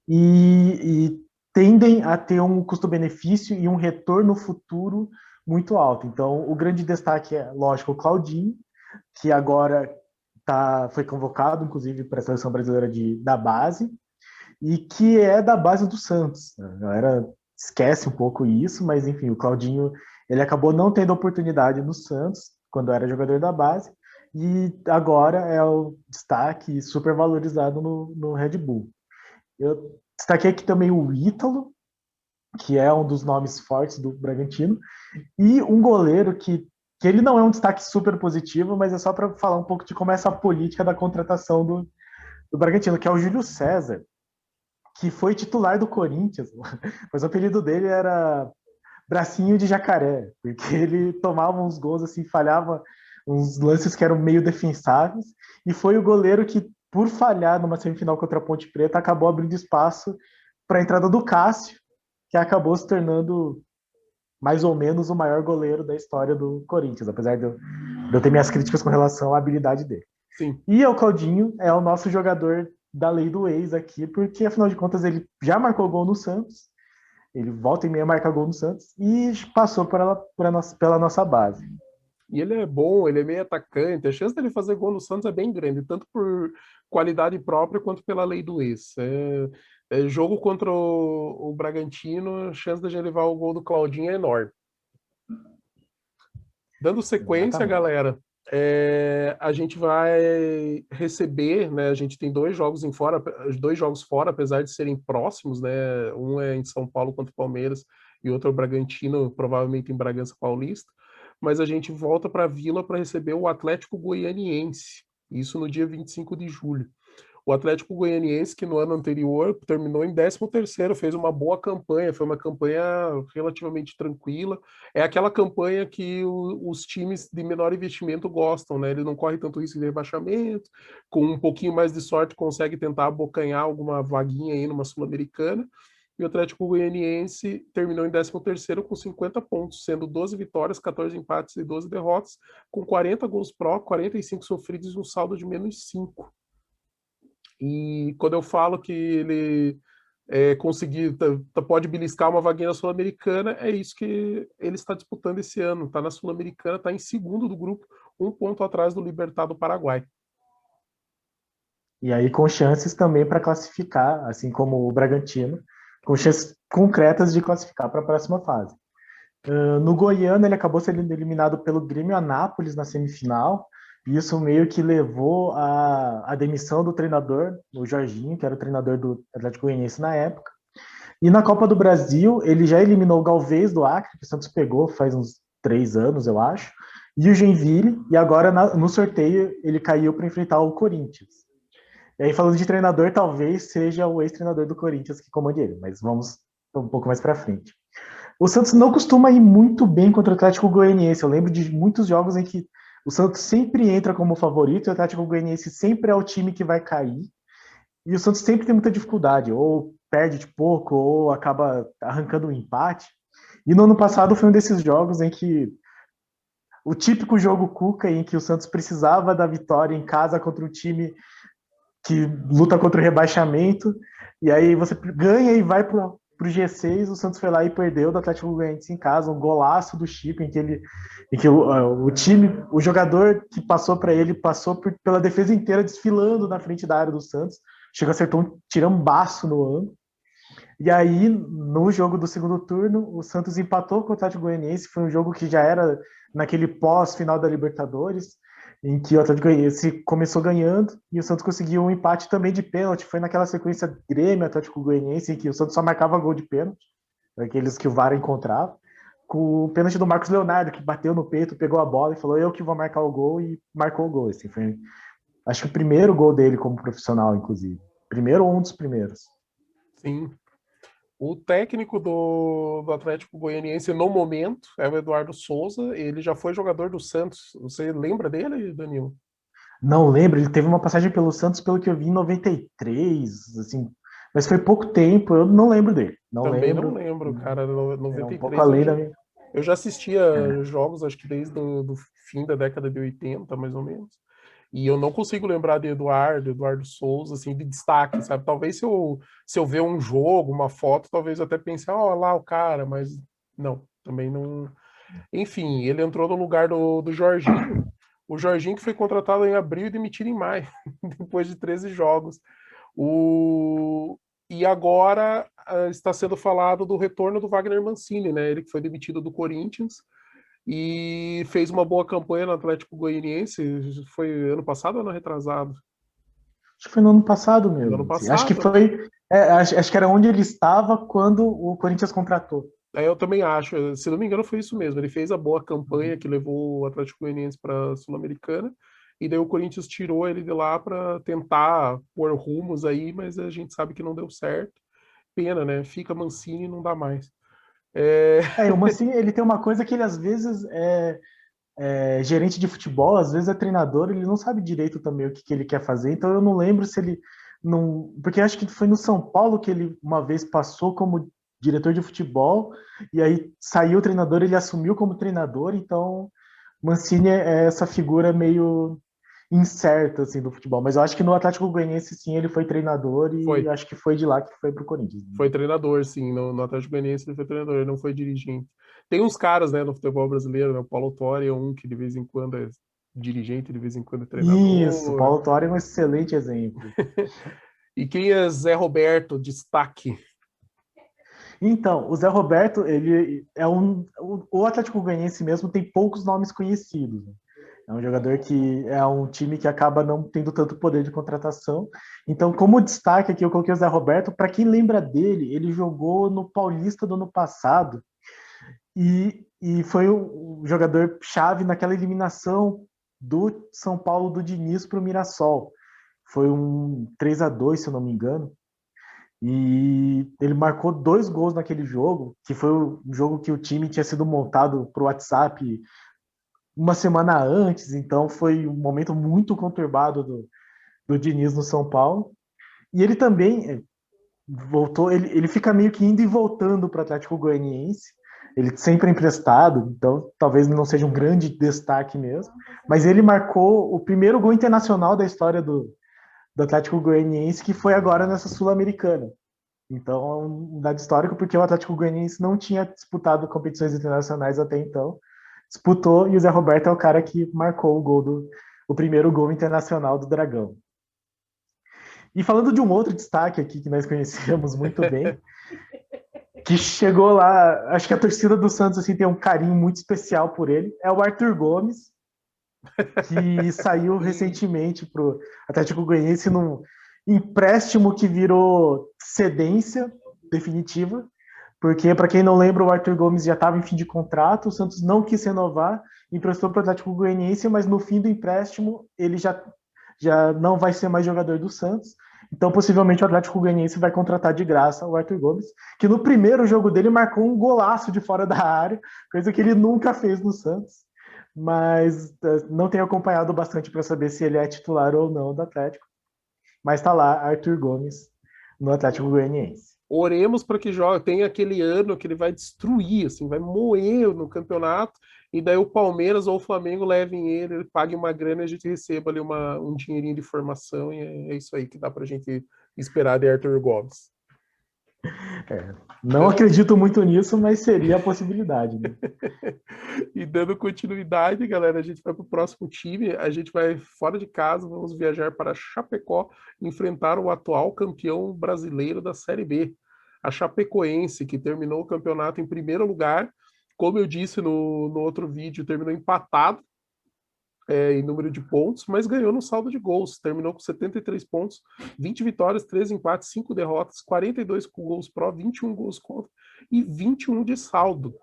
e tendem a ter um custo-benefício e um retorno futuro muito alto. Então, o grande destaque é, lógico, o Claudinho, que agora foi convocado, inclusive, para a seleção brasileira da base, e que é da base do Santos. A galera esquece um pouco isso, mas enfim, o Claudinho ele acabou não tendo oportunidade no Santos quando era jogador da base e agora é o destaque super valorizado no Red Bull. Eu destaquei aqui também o Ítalo, que é um dos nomes fortes do Bragantino, e um goleiro que ele não é um destaque super positivo, mas é só para falar um pouco de como é essa política da contratação do Bragantino, que é o Júlio César, que foi titular do Corinthians, mas o apelido dele era Bracinho de Jacaré, porque ele tomava uns gols assim, falhava uns lances que eram meio defensáveis, e foi o goleiro que, por falhar numa semifinal contra a Ponte Preta, acabou abrindo espaço para a entrada do Cássio, que acabou se tornando mais ou menos o maior goleiro da história do Corinthians, apesar de eu ter minhas críticas com relação à habilidade dele. Sim. E o Claudinho é o nosso jogador da lei do ex aqui, porque afinal de contas ele já marcou gol no Santos, ele volta e meia marca gol no Santos e passou pela nossa base. E ele é bom, ele é meio atacante. A chance dele fazer gol no Santos é bem grande, tanto por qualidade própria quanto pela lei do ex. Jogo contra o Bragantino, a chance de ele levar o gol do Claudinho é enorme. Dando sequência, Exatamente. galera, a gente vai receber, né? A gente tem dois jogos fora, apesar de serem próximos, né? Um é em São Paulo contra o Palmeiras e outro é o Bragantino, provavelmente em Bragança Paulista. Mas a gente volta para a Vila para receber o Atlético Goianiense, isso no dia 25 de julho. O Atlético Goianiense, que no ano anterior terminou em 13º, fez uma boa campanha, foi uma campanha relativamente tranquila. É aquela campanha que os times de menor investimento gostam, né? Ele não corre tanto risco de rebaixamento, com um pouquinho mais de sorte consegue tentar abocanhar alguma vaguinha aí numa Sul-Americana. E o Atlético Goianiense terminou em 13º com 50 pontos, sendo 12 vitórias, 14 empates e 12 derrotas, com 40 gols pró, 45 sofridos e um saldo de -5. E quando eu falo que ele conseguir, pode beliscar uma vaguinha na Sul-Americana, é isso que ele está disputando esse ano. Está na Sul-Americana, está em segundo do grupo, um ponto atrás do Libertad do Paraguai. E aí com chances também para classificar, assim como o Bragantino, com chances concretas de classificar para a próxima fase. No Goiano, ele acabou sendo eliminado pelo Grêmio Anápolis na semifinal, e isso meio que levou à demissão do treinador, o Jorginho, que era o treinador do Atlético Goianiense na época. E na Copa do Brasil, ele já eliminou o Galvez do Acre, que o Santos pegou faz uns 3 anos, eu acho, e o Joinville, e agora no sorteio ele caiu para enfrentar o Corinthians. E aí, falando de treinador, talvez seja o ex-treinador do Corinthians que comande ele, mas vamos um pouco mais para frente. O Santos não costuma ir muito bem contra o Atlético Goianiense. Eu lembro de muitos jogos em que o Santos sempre entra como favorito e o Atlético Goianiense sempre é o time que vai cair. E o Santos sempre tem muita dificuldade, ou perde de pouco, ou acaba arrancando um empate. E no ano passado foi um desses jogos em que o típico jogo Cuca, em que o Santos precisava da vitória em casa contra um time que luta contra o rebaixamento, e aí você ganha e vai pro G6, o Santos foi lá e perdeu do Atlético Goianiense em casa, um golaço do Chico, em que o time, o jogador que passou para ele, passou pela defesa inteira desfilando na frente da área do Santos, chegou a acertar um tirambaço no ângulo. E aí, no jogo do segundo turno, o Santos empatou com o Atlético Goianiense, foi um jogo que já era naquele pós-final da Libertadores, em que o Atlético Goianiense começou ganhando e o Santos conseguiu um empate também de pênalti. Foi naquela sequência Grêmio Atlético Goianiense em que o Santos só marcava gol de pênalti, aqueles que o VAR encontrava, com o pênalti do Marcos Leonardo, que bateu no peito, pegou a bola e falou: eu que vou marcar o gol, e marcou o gol. Assim, foi, acho que o primeiro gol dele como profissional, inclusive. Primeiro ou um dos primeiros. Sim. O técnico do Atlético Goianiense no momento é o Eduardo Souza. Ele já foi jogador do Santos. Você lembra dele, Danilo? Não lembro, ele teve uma passagem pelo Santos, pelo que eu vi, em 93, assim, mas foi pouco tempo, eu não lembro dele. Não Também não lembro. lembro, cara. É um pouco 93 além da minha. eu já assistia É. jogos, acho que desde do fim da década de 80, mais ou menos. E eu não consigo lembrar de Eduardo Souza, assim, de destaque, sabe? Talvez se eu ver um jogo, uma foto, talvez eu até pense, ó, lá o cara, mas não, também não. Enfim, ele entrou no lugar do Jorginho. O Jorginho que foi contratado em abril e demitido em maio, depois de 13 jogos. O... E agora está sendo falado do retorno do Wagner Mancini, né? Ele que foi demitido do Corinthians e fez uma boa campanha no Atlético Goianiense. Foi ano passado ou ano retrasado? Acho que foi no ano passado No ano mesmo. Assim. Acho que passado. foi. Acho que era onde ele estava quando o Corinthians contratou. Eu também acho. Se não me engano, foi isso mesmo. Ele fez a boa campanha que levou o Atlético Goianiense para a Sul-Americana. E daí o Corinthians tirou ele de lá para tentar pôr rumos aí, mas a gente sabe que não deu certo. Pena, né? Fica Mancini e não dá mais. É... O Mancini, ele tem uma coisa que ele às vezes é gerente de futebol, às vezes é treinador, ele não sabe direito também o que ele quer fazer, então eu não lembro se ele não. Porque acho que foi no São Paulo que ele uma vez passou como diretor de futebol, e aí saiu o treinador, ele assumiu como treinador, então Mancini é essa figura meio incerta assim do futebol, mas eu acho que no Atlético Goianiense sim ele foi treinador e Foi. acho que foi de lá que foi pro Corinthians. Foi treinador, sim. No Atlético Goianiense ele foi treinador, ele não foi dirigente. Tem uns caras, né, no futebol brasileiro, né? O Paulo Torre é um que de vez em quando é dirigente, de vez em quando é Isso, treinador. Paulo Torre é um excelente exemplo. E quem é Zé Roberto, destaque? Então, o Zé Roberto, ele é o Atlético Goianiense mesmo tem poucos nomes conhecidos. Né? É um jogador que é um time que acaba não tendo tanto poder de contratação. Então, como destaque aqui, eu coloquei o Zé Roberto. Para quem lembra dele, ele jogou no Paulista do ano passado e foi o jogador chave naquela eliminação do São Paulo do Diniz para o Mirassol. Foi um 3-2, se eu não me engano. E ele marcou 2 gols naquele jogo, que foi o jogo que o time tinha sido montado para o WhatsApp uma semana antes, então foi um momento muito conturbado do Diniz no São Paulo. E ele também voltou, ele fica meio que indo e voltando para o Atlético Goianiense, ele sempre emprestado, então talvez não seja um grande destaque mesmo, mas ele marcou o primeiro gol internacional da história do Atlético Goianiense, que foi agora nessa Sul-Americana. Então, é um dado histórico, porque o Atlético Goianiense não tinha disputado competições internacionais até então. Disputou e o Zé Roberto é o cara que marcou o primeiro gol internacional do Dragão. E falando de um outro destaque aqui que nós conhecemos muito bem, que chegou lá, acho que a torcida do Santos assim, tem um carinho muito especial por ele, é o Arthur Gomes, que saiu E recentemente para o Atlético Goianiense num empréstimo que virou cedência definitiva, porque, para quem não lembra, o Arthur Gomes já estava em fim de contrato, o Santos não quis renovar, emprestou para o Atlético Goianiense, mas no fim do empréstimo ele já não vai ser mais jogador do Santos. Então, possivelmente, o Atlético Goianiense vai contratar de graça o Arthur Gomes, que no primeiro jogo dele marcou um golaço de fora da área, coisa que ele nunca fez no Santos. Mas não tenho acompanhado bastante para saber se ele é titular ou não do Atlético. Mas está lá, Arthur Gomes, no Atlético Goianiense. oremos para que jogue. Tem aquele ano que ele vai destruir, assim, vai moer no campeonato, e daí o Palmeiras ou o Flamengo levem ele pague uma grana e a gente receba ali um dinheirinho de formação, e é isso aí que dá para a gente esperar de Arthur Gomes. Não acredito muito nisso, mas seria a possibilidade. Né? E dando continuidade, galera, a gente vai para o próximo time. A gente vai fora de casa, vamos viajar para Chapecó, enfrentar o atual campeão brasileiro da Série B, a Chapecoense, que terminou o campeonato em primeiro lugar. Como eu disse no outro vídeo, terminou empatado em número de pontos, mas ganhou no saldo de gols. Terminou com 73 pontos, 20 vitórias, 13 empates, 5 derrotas, 42 gols pró, 21 gols contra e 21 de saldo.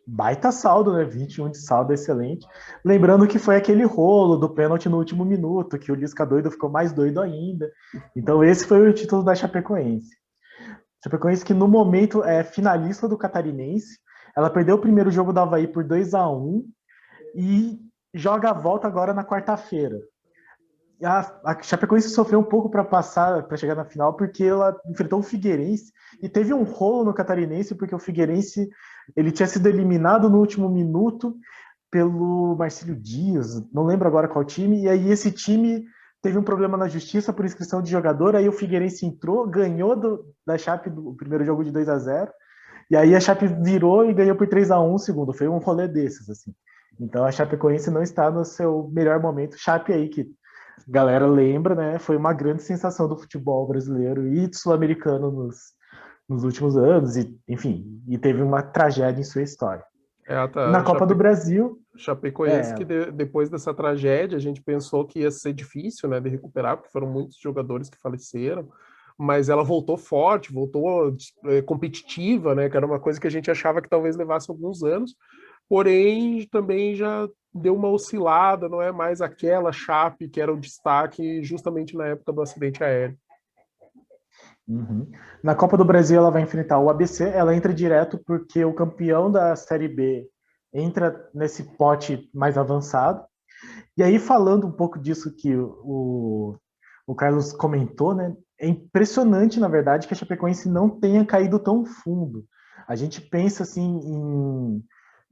Baita saldo, né? 21 de saldo, excelente. Lembrando que foi aquele rolo do pênalti no último minuto, que o Lisca doido ficou mais doido ainda. Então, esse foi o título da Chapecoense. Chapecoense que no momento é finalista do Catarinense. Ela perdeu o primeiro jogo do Avaí por 2-1 e joga a volta agora na quarta-feira. A Chapecoense sofreu um pouco para chegar na final, porque ela enfrentou o Figueirense e teve um rolo no Catarinense, porque o Figueirense ele tinha sido eliminado no último minuto pelo Marcílio Dias, não lembro agora qual time, e aí esse time teve um problema na justiça por inscrição de jogador, aí o Figueirense entrou, ganhou da Chape o primeiro jogo de 2-0, e aí a Chape virou e ganhou por 3-1 o segundo, foi um rolê desses, assim. Então a Chapecoense não está no seu melhor momento. Chape aí, que a galera lembra, né? Foi uma grande sensação do futebol brasileiro e sul-americano nos últimos anos, e, enfim, e teve uma tragédia em sua história. E na Copa do Brasil. Chapecoense, que depois dessa tragédia, a gente pensou que ia ser difícil, né, de recuperar, porque foram muitos jogadores que faleceram, mas ela voltou forte, voltou competitiva, né, que era uma coisa que a gente achava que talvez levasse alguns anos, porém também já deu uma oscilada, não é mais aquela Chape que era o destaque justamente na época do acidente aéreo. Uhum. Na Copa do Brasil ela vai enfrentar o ABC, ela entra direto porque o campeão da Série B entra nesse pote mais avançado. E aí, falando um pouco disso que o Carlos comentou, né? É impressionante, na verdade, que a Chapecoense não tenha caído tão fundo. A gente pensa assim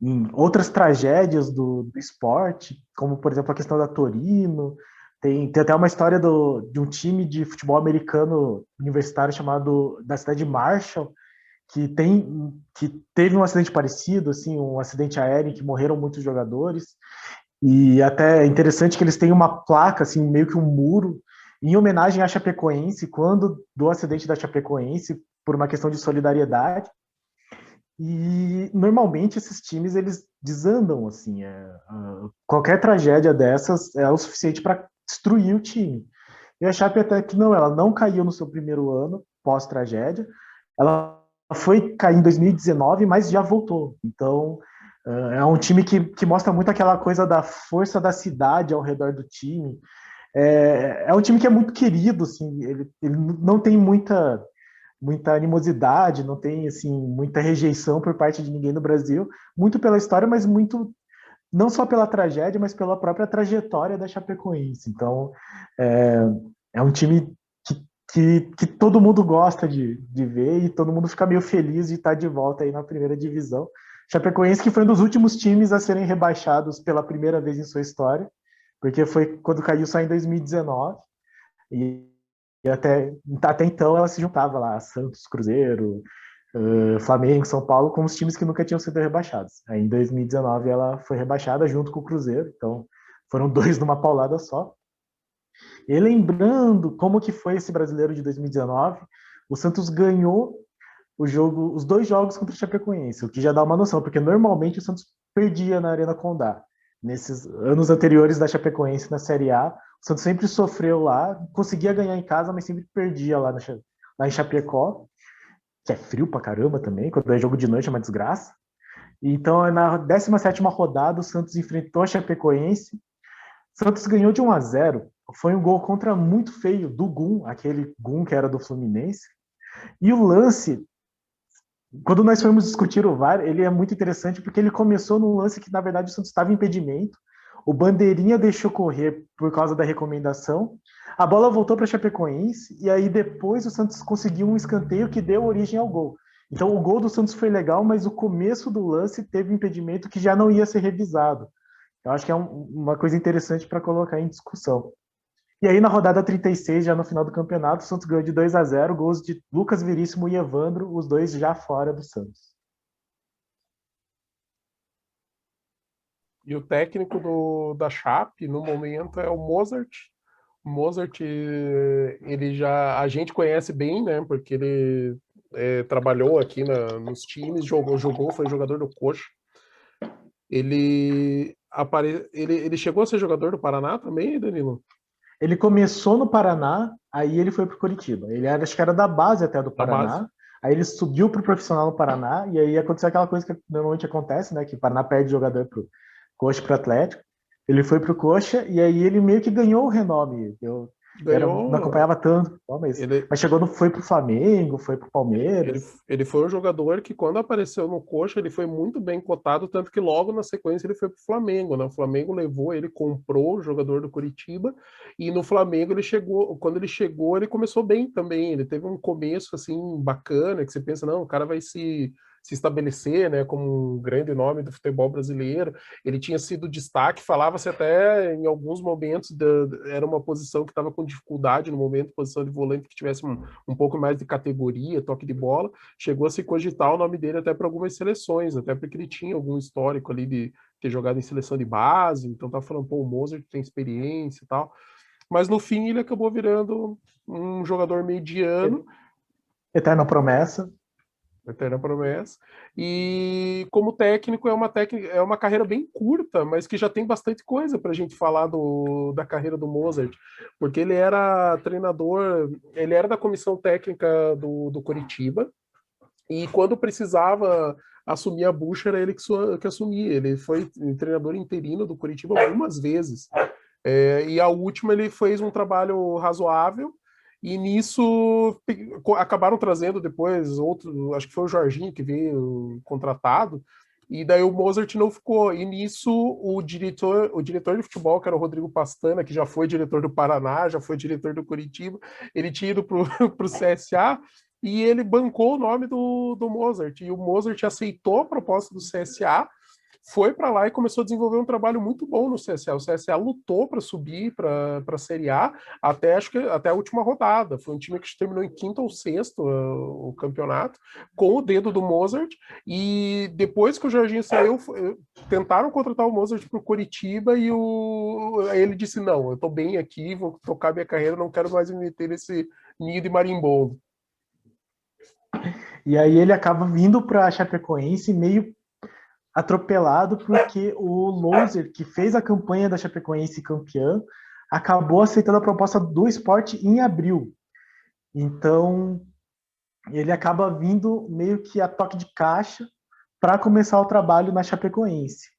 em outras tragédias do esporte, como por exemplo a questão da Torino. Tem até uma história de um time de futebol americano universitário chamado da cidade de Marshall, que teve um acidente parecido, assim, um acidente aéreo em que morreram muitos jogadores. E até é interessante que eles têm uma placa, assim, meio que um muro, em homenagem à Chapecoense, quando do acidente da Chapecoense, por uma questão de solidariedade. E normalmente esses times eles desandam, assim, qualquer tragédia dessas é o suficiente para destruir o time. E a Chape até que não, ela não caiu no seu primeiro ano pós-tragédia, ela foi cair em 2019, mas já voltou. Então é um time que mostra muito aquela coisa da força da cidade ao redor do time. É um time que é muito querido, assim, ele não tem muita animosidade, não tem assim muita rejeição por parte de ninguém no Brasil, muito pela história, mas muito não só pela tragédia, mas pela própria trajetória da Chapecoense. Então é um time que todo mundo gosta de ver e todo mundo fica meio feliz de estar de volta aí na primeira divisão. Chapecoense que foi um dos últimos times a serem rebaixados pela primeira vez em sua história, porque foi quando caiu só em 2019 e até então ela se juntava lá, Santos, Cruzeiro, Flamengo, São Paulo, como os times que nunca tinham sido rebaixados. Aí em 2019 ela foi rebaixada junto com o Cruzeiro, então foram dois numa paulada só. E lembrando como que foi esse brasileiro de 2019, o Santos ganhou os 2 jogos contra o Chapecoense, o que já dá uma noção, porque normalmente o Santos perdia na Arena Condá. Nesses anos anteriores da Chapecoense na Série A, o Santos sempre sofreu lá, conseguia ganhar em casa, mas sempre perdia lá em Chapecó, que é frio pra caramba também, quando é jogo de noite é uma desgraça. Então, na 17ª rodada, o Santos enfrentou a Chapecoense. O Santos ganhou de 1-0. Foi um gol contra muito feio do Gum, aquele Gum que era do Fluminense. E o lance, quando nós fomos discutir o VAR, ele é muito interessante porque ele começou num lance que, na verdade, o Santos estava em impedimento. O Bandeirinha deixou correr por causa da recomendação. A bola voltou para a Chapecoense e aí depois o Santos conseguiu um escanteio que deu origem ao gol. Então o gol do Santos foi legal, mas o começo do lance teve impedimento que já não ia ser revisado. Eu acho que é uma coisa interessante para colocar em discussão. E aí, na rodada 36, já no final do campeonato, o Santos ganhou de 2-0, gols de Lucas Veríssimo e Evandro, os dois já fora do Santos. E o técnico da Chape, no momento, é o Mozart. O Mozart, a gente conhece bem, né? Porque ele trabalhou aqui nos times, jogou, foi jogador do Coxa. Ele chegou a ser jogador do Paraná também, Danilo? Ele começou no Paraná, aí ele foi para o Curitiba. Ele era, acho que era da base até do Da base. Paraná. Aí ele subiu para o profissional no Paraná, e aí aconteceu aquela coisa que normalmente acontece, né? Que o Paraná perde jogador para o Coxa para o Atlético. Ele foi para o Coxa, e aí ele meio que ganhou o renome. Não Ganhou. acompanhava tanto, Ele, mas chegou, foi para o Flamengo, foi para o ele, Palmeiras. ele foi um jogador que, quando apareceu no Coxa, ele foi muito bem cotado, tanto que logo na sequência ele foi para o Flamengo, né? O Flamengo levou ele, comprou o jogador do Curitiba, e no Flamengo quando ele chegou, ele começou bem também. Ele teve um começo assim bacana, que você pensa, não, o cara vai se estabelecer, né, como um grande nome do futebol brasileiro. Ele tinha sido destaque, falava-se até em alguns momentos, era uma posição que estava com dificuldade no momento, posição de volante que tivesse um pouco mais de categoria, toque de bola. Chegou a se cogitar o nome dele até para algumas seleções, até porque ele tinha algum histórico ali de ter jogado em seleção de base, então tá falando, pô, o Mozart tem experiência e tal. Mas no fim ele acabou virando um jogador mediano, Eterna promessa. eterna promessa. E como técnico é uma carreira bem curta, mas que já tem bastante coisa para a gente falar da carreira do Mozart, porque ele era treinador, ele era da comissão técnica do Coritiba, e quando precisava assumir a bucha era ele que assumia. Ele foi treinador interino do Coritiba algumas vezes. E a última ele fez um trabalho razoável, e nisso acabaram trazendo depois outro, acho que foi o Jorginho que veio contratado, e daí o Mozart não ficou. E nisso o diretor de futebol, que era o Rodrigo Pastana, que já foi diretor do Paraná, já foi diretor do Curitiba, ele tinha ido para o CSA, e ele bancou o nome do Mozart. E o Mozart aceitou a proposta do CSA, foi para lá e começou a desenvolver um trabalho muito bom no CSA. O CSA lutou para subir para a Série A acho que até a última rodada. Foi um time que terminou em quinto ou sexto o campeonato, com o dedo do Mozart. E depois que o Jorginho saiu, tentaram contratar o Mozart para o Curitiba, e aí ele disse: não, eu estou bem aqui, vou tocar minha carreira, não quero mais me meter nesse ninho de marimbondo. E aí ele acaba vindo para a Chapecoense meio atropelado porque o Loser, que fez a campanha da Chapecoense campeã, acabou aceitando a proposta do Sport em abril. Então, ele acaba vindo meio que a toque de caixa para começar o trabalho na Chapecoense.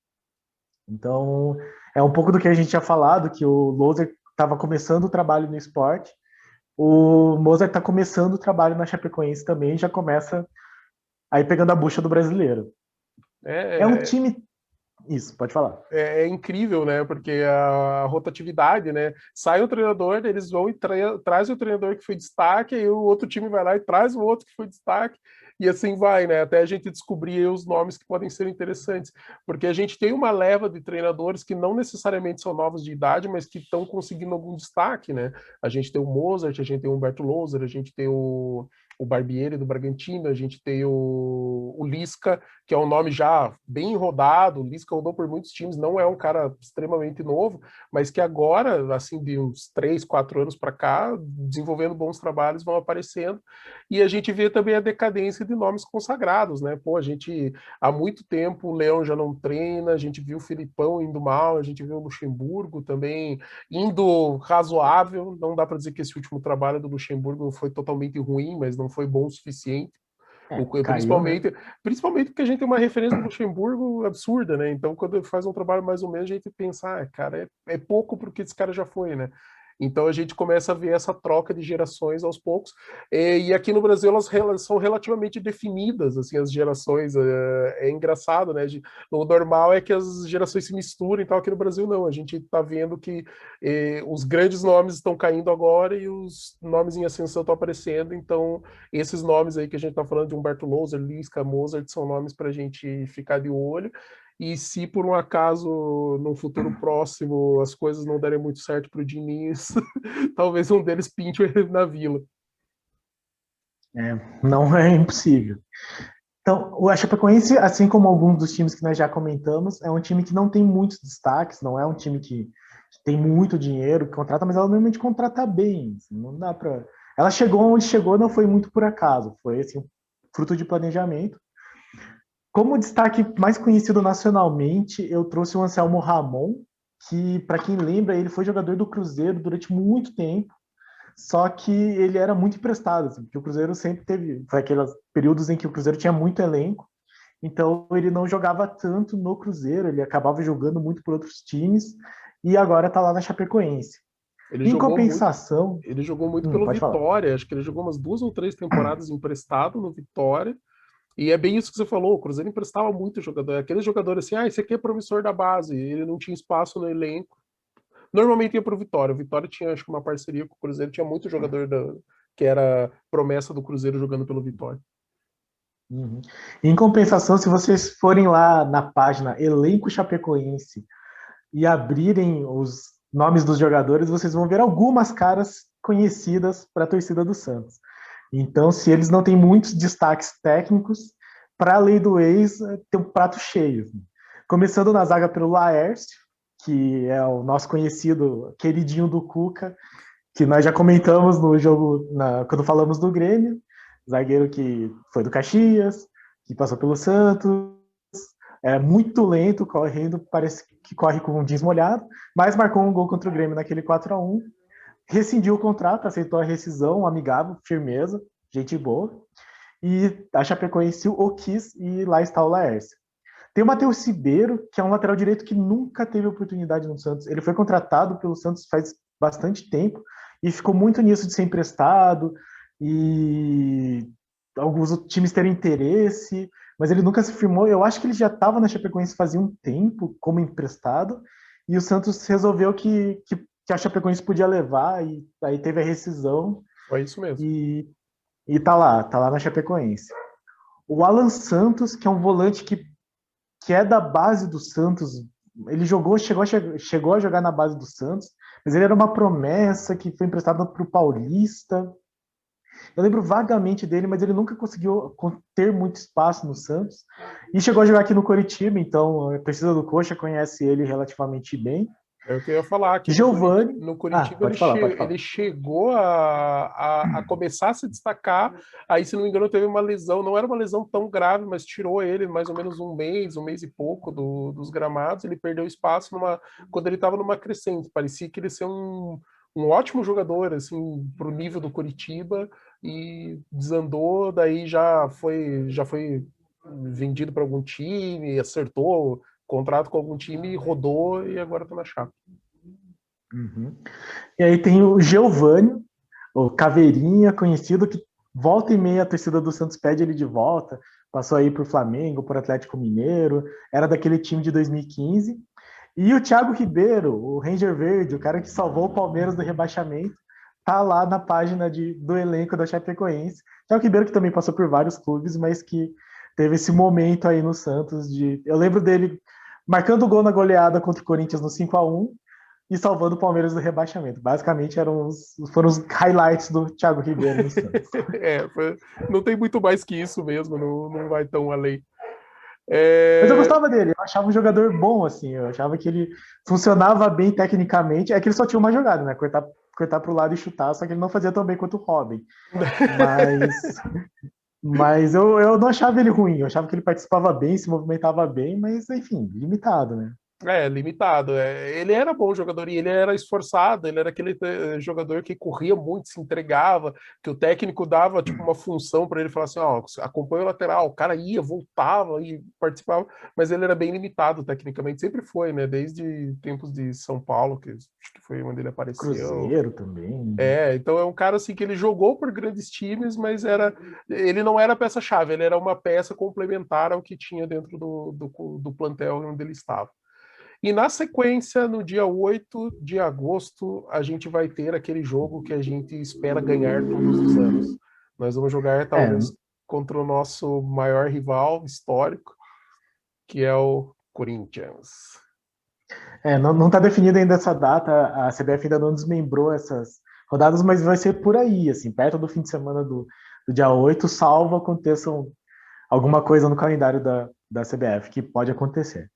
Então, é um pouco do que a gente tinha falado, que o Loser estava começando o trabalho no Sport, o Mozart está começando o trabalho na Chapecoense também, já começa aí pegando a bucha do brasileiro. É um time. Isso, pode falar. É incrível, né? Porque a rotatividade, né? Sai o treinador, eles vão e trazem o treinador que foi destaque, e o outro time vai lá e traz o outro que foi destaque, e assim vai, né? Até a gente descobrir os nomes que podem ser interessantes. Porque a gente tem uma leva de treinadores que não necessariamente são novos de idade, mas que estão conseguindo algum destaque, né? A gente tem o Mozart, a gente tem o Humberto Loser, a gente tem o o Barbieri do Bragantino, a gente tem o Lisca, que é um nome já bem rodado. O Lisca rodou por muitos times, não é um cara extremamente novo, mas que agora, assim, de uns 3, 4 anos para cá, desenvolvendo bons trabalhos, vão aparecendo. E a gente vê também a decadência de nomes consagrados, né? Pô, a gente, há muito tempo, o Leão já não treina, a gente viu o Filipão indo mal, a gente viu o Luxemburgo também indo razoável. Não dá para dizer que esse último trabalho do Luxemburgo foi totalmente ruim, mas não foi bom o suficiente. Caiu, né? Principalmente porque a gente tem uma referência do Luxemburgo absurda, né? Então, quando ele faz um trabalho mais ou menos, a gente pensa, cara, é pouco porque esse cara já foi, né? Então a gente começa a ver essa troca de gerações aos poucos. E aqui no Brasil elas são relativamente definidas, assim, as gerações. É engraçado, né? O normal é que as gerações se misturam, então aqui no Brasil não. A gente está vendo que os grandes nomes estão caindo agora e os nomes em ascensão estão aparecendo. Então esses nomes aí que a gente está falando de Humberto Louser, Lisca, Mozart, são nomes para a gente ficar de olho. E se por um acaso, no futuro próximo, as coisas não derem muito certo para o Diniz, talvez um deles pinte na Vila. Não é impossível. Então, o Chapecoense, assim como alguns dos times que nós já comentamos, é um time que não tem muitos destaques, não é um time que tem muito dinheiro, que contrata, mas ela normalmente contrata bem. Assim, não dá para. Ela chegou onde chegou, não foi muito por acaso, foi assim, fruto de planejamento. Como destaque mais conhecido nacionalmente, eu trouxe o Anselmo Ramon, que, para quem lembra, ele foi jogador do Cruzeiro durante muito tempo, só que ele era muito emprestado, assim, porque o Cruzeiro sempre teve, foi aqueles períodos em que o Cruzeiro tinha muito elenco, então ele não jogava tanto no Cruzeiro, ele acabava jogando muito por outros times, e agora está lá na Chapecoense. Ele Em jogou muito, compensação, ele jogou muito pelo pode falar. Vitória, acho que ele jogou umas 2 ou 3 temporadas emprestado no Vitória, e é bem isso que você falou, o Cruzeiro emprestava muito jogador, aquele jogador assim, esse aqui é promissor da base, ele não tinha espaço no elenco, normalmente ia para o Vitória. O Vitória tinha, acho que, uma parceria com o Cruzeiro, tinha muito jogador que era promessa do Cruzeiro jogando pelo Vitória. Uhum. Em compensação, se vocês forem lá na página Elenco Chapecoense e abrirem os nomes dos jogadores, vocês vão ver algumas caras conhecidas para a torcida do Santos. Então, se eles não têm muitos destaques técnicos, para a lei do ex, tem um prato cheio. Começando na zaga pelo Laércio, que é o nosso conhecido queridinho do Cuca, que nós já comentamos no jogo, quando falamos do Grêmio, zagueiro que foi do Caxias, que passou pelo Santos, é muito lento, correndo, parece que corre com um jeans molhado, mas marcou um gol contra o Grêmio naquele 4-1, rescindiu o contrato, aceitou a rescisão, amigável, firmeza, gente boa, e a Chapecoense o quis e lá está o Laércio. Tem o Matheus Ribeiro, que é um lateral direito que nunca teve oportunidade no Santos. Ele foi contratado pelo Santos faz bastante tempo e ficou muito nisso de ser emprestado e alguns times terem interesse, mas ele nunca se firmou. Eu acho que ele já estava na Chapecoense fazia um tempo como emprestado e o Santos resolveu que a Chapecoense podia levar e aí teve a rescisão. Foi isso mesmo. E tá lá na Chapecoense. O Alan Santos, que é um volante que é da base do Santos, ele chegou a jogar na base do Santos, mas ele era uma promessa que foi emprestado para o Paulista. Eu lembro vagamente dele, mas ele nunca conseguiu ter muito espaço no Santos. E chegou a jogar aqui no Coritiba, então a torcida do Coxa conhece ele relativamente bem. É o que eu ia falar, que Giovani. no Curitiba Pode falar. ele chegou a começar a se destacar, aí, se não me engano, teve uma lesão, não era uma lesão tão grave, mas tirou ele mais ou menos um mês e pouco dos gramados, ele perdeu espaço quando ele estava numa crescente, parecia que ele ia ser um ótimo jogador, assim, pro nível do Curitiba, e desandou, daí já foi vendido para algum time, acertou contrato com algum time, rodou e agora tá na chapa. Uhum. E aí tem o Giovani, o Caveirinha, conhecido, que volta e meia a torcida do Santos pede ele de volta, passou aí por Flamengo, por Atlético Mineiro, era daquele time de 2015. E o Thiago Ribeiro, o Ranger Verde, o cara que salvou o Palmeiras do rebaixamento, tá lá na página do elenco da Chapecoense. Thiago Ribeiro que também passou por vários clubes, mas que teve esse momento aí no Santos eu lembro dele marcando gol na goleada contra o Corinthians no 5-1 e salvando o Palmeiras do rebaixamento. Basicamente foram os highlights do Thiago Ribeiro no Santos. Não tem muito mais que isso mesmo, não vai tão além. Mas eu É, gostava dele, eu achava um jogador bom, assim, eu achava que ele funcionava bem tecnicamente. É que ele só tinha uma jogada, né? Cortar para o lado e chutar, só que ele não fazia tão bem quanto o Robin. Mas, mas eu não achava ele ruim, eu achava que ele participava bem, se movimentava bem, mas enfim, limitado, né? limitado. Ele era bom jogador e ele era esforçado, ele era aquele jogador que corria muito, se entregava, que o técnico dava tipo uma função para ele falar assim, ó, acompanha o lateral, o cara ia, voltava e participava, mas ele era bem limitado tecnicamente, sempre foi, né? Desde tempos de São Paulo, que acho que foi onde ele apareceu. Cruzeiro também. Então é um cara assim que ele jogou por grandes times, mas ele não era peça-chave, ele era uma peça complementar ao que tinha dentro do plantel onde ele estava. E na sequência, no dia 8 de agosto, a gente vai ter aquele jogo que a gente espera ganhar todos os anos. Nós vamos jogar, É, talvez, contra o nosso maior rival histórico, que é o Corinthians. não está definida ainda essa data, a CBF ainda não desmembrou essas rodadas, mas vai ser por aí, assim, perto do fim de semana do dia 8, salvo aconteçam alguma coisa no calendário da CBF, que pode acontecer.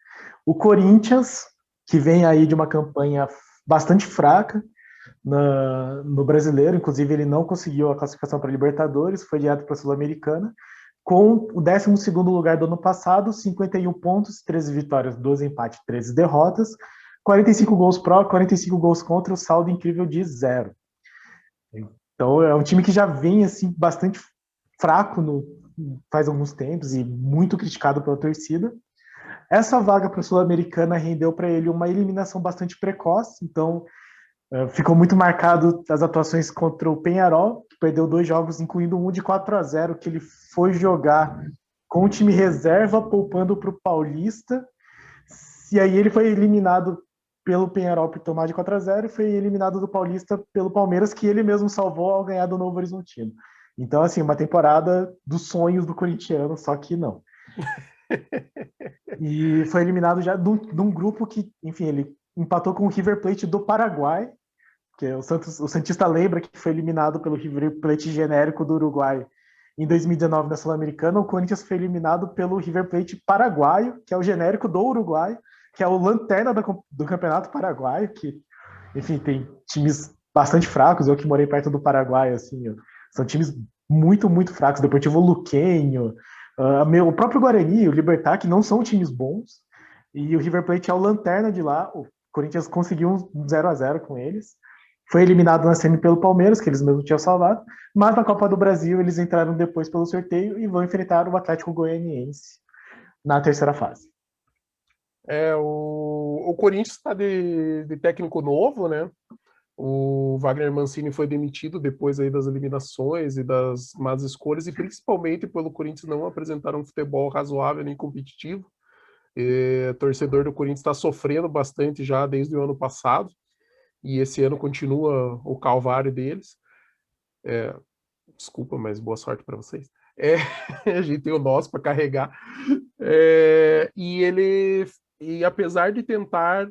O Corinthians, que vem aí de uma campanha bastante fraca no brasileiro, inclusive ele não conseguiu a classificação para a Libertadores, foi direto para a Sul-Americana, com o 12º lugar do ano passado, 51 pontos, 13 vitórias, 12 empates, 13 derrotas, 45 gols pró, 45 gols contra, o saldo incrível de 0. Então é um time que já vem assim bastante fraco faz alguns tempos e muito criticado pela torcida. Essa vaga para a Sul-Americana rendeu para ele uma eliminação bastante precoce, então ficou muito marcado as atuações contra o Peñarol, que perdeu 2 jogos, incluindo um de 4-0, que ele foi jogar com o time reserva, poupando para o Paulista, e aí ele foi eliminado pelo Peñarol por tomar de 4-0 e foi eliminado do Paulista pelo Palmeiras, que ele mesmo salvou ao ganhar do Novo Horizontino. Então, assim, uma temporada dos sonhos do corintiano, só que não. E foi eliminado já de um grupo que, enfim, ele empatou com o River Plate do Paraguai, que o Santista lembra que foi eliminado pelo River Plate genérico do Uruguai em 2019 na Sul-Americana. O Corinthians foi eliminado pelo River Plate paraguaio, que é o genérico do Uruguai, que é o lanterna do Campeonato Paraguaio, que, enfim, tem times bastante fracos. Eu que morei perto do Paraguai, assim, são times muito, muito fracos. Deportivo Luquenho, o próprio Guarani, o Libertad, que não são times bons, e o River Plate é o lanterna de lá. O Corinthians conseguiu um 0-0 com eles. Foi eliminado na semi pelo Palmeiras, que eles mesmos tinham salvado, mas na Copa do Brasil eles entraram depois pelo sorteio e vão enfrentar o Atlético Goianiense na terceira fase. O Corinthians está de técnico novo, né? O Wagner Mancini foi demitido depois aí das eliminações e das más escolhas, e principalmente pelo Corinthians não apresentar um futebol razoável nem competitivo. O torcedor do Corinthians está sofrendo bastante já desde o ano passado, e esse ano continua o calvário deles. Desculpa, mas boa sorte para vocês. A gente tem o nosso para carregar. E apesar de tentar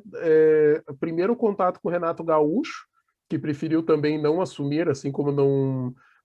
primeiro contato com o Renato Gaúcho, que preferiu também não assumir, assim como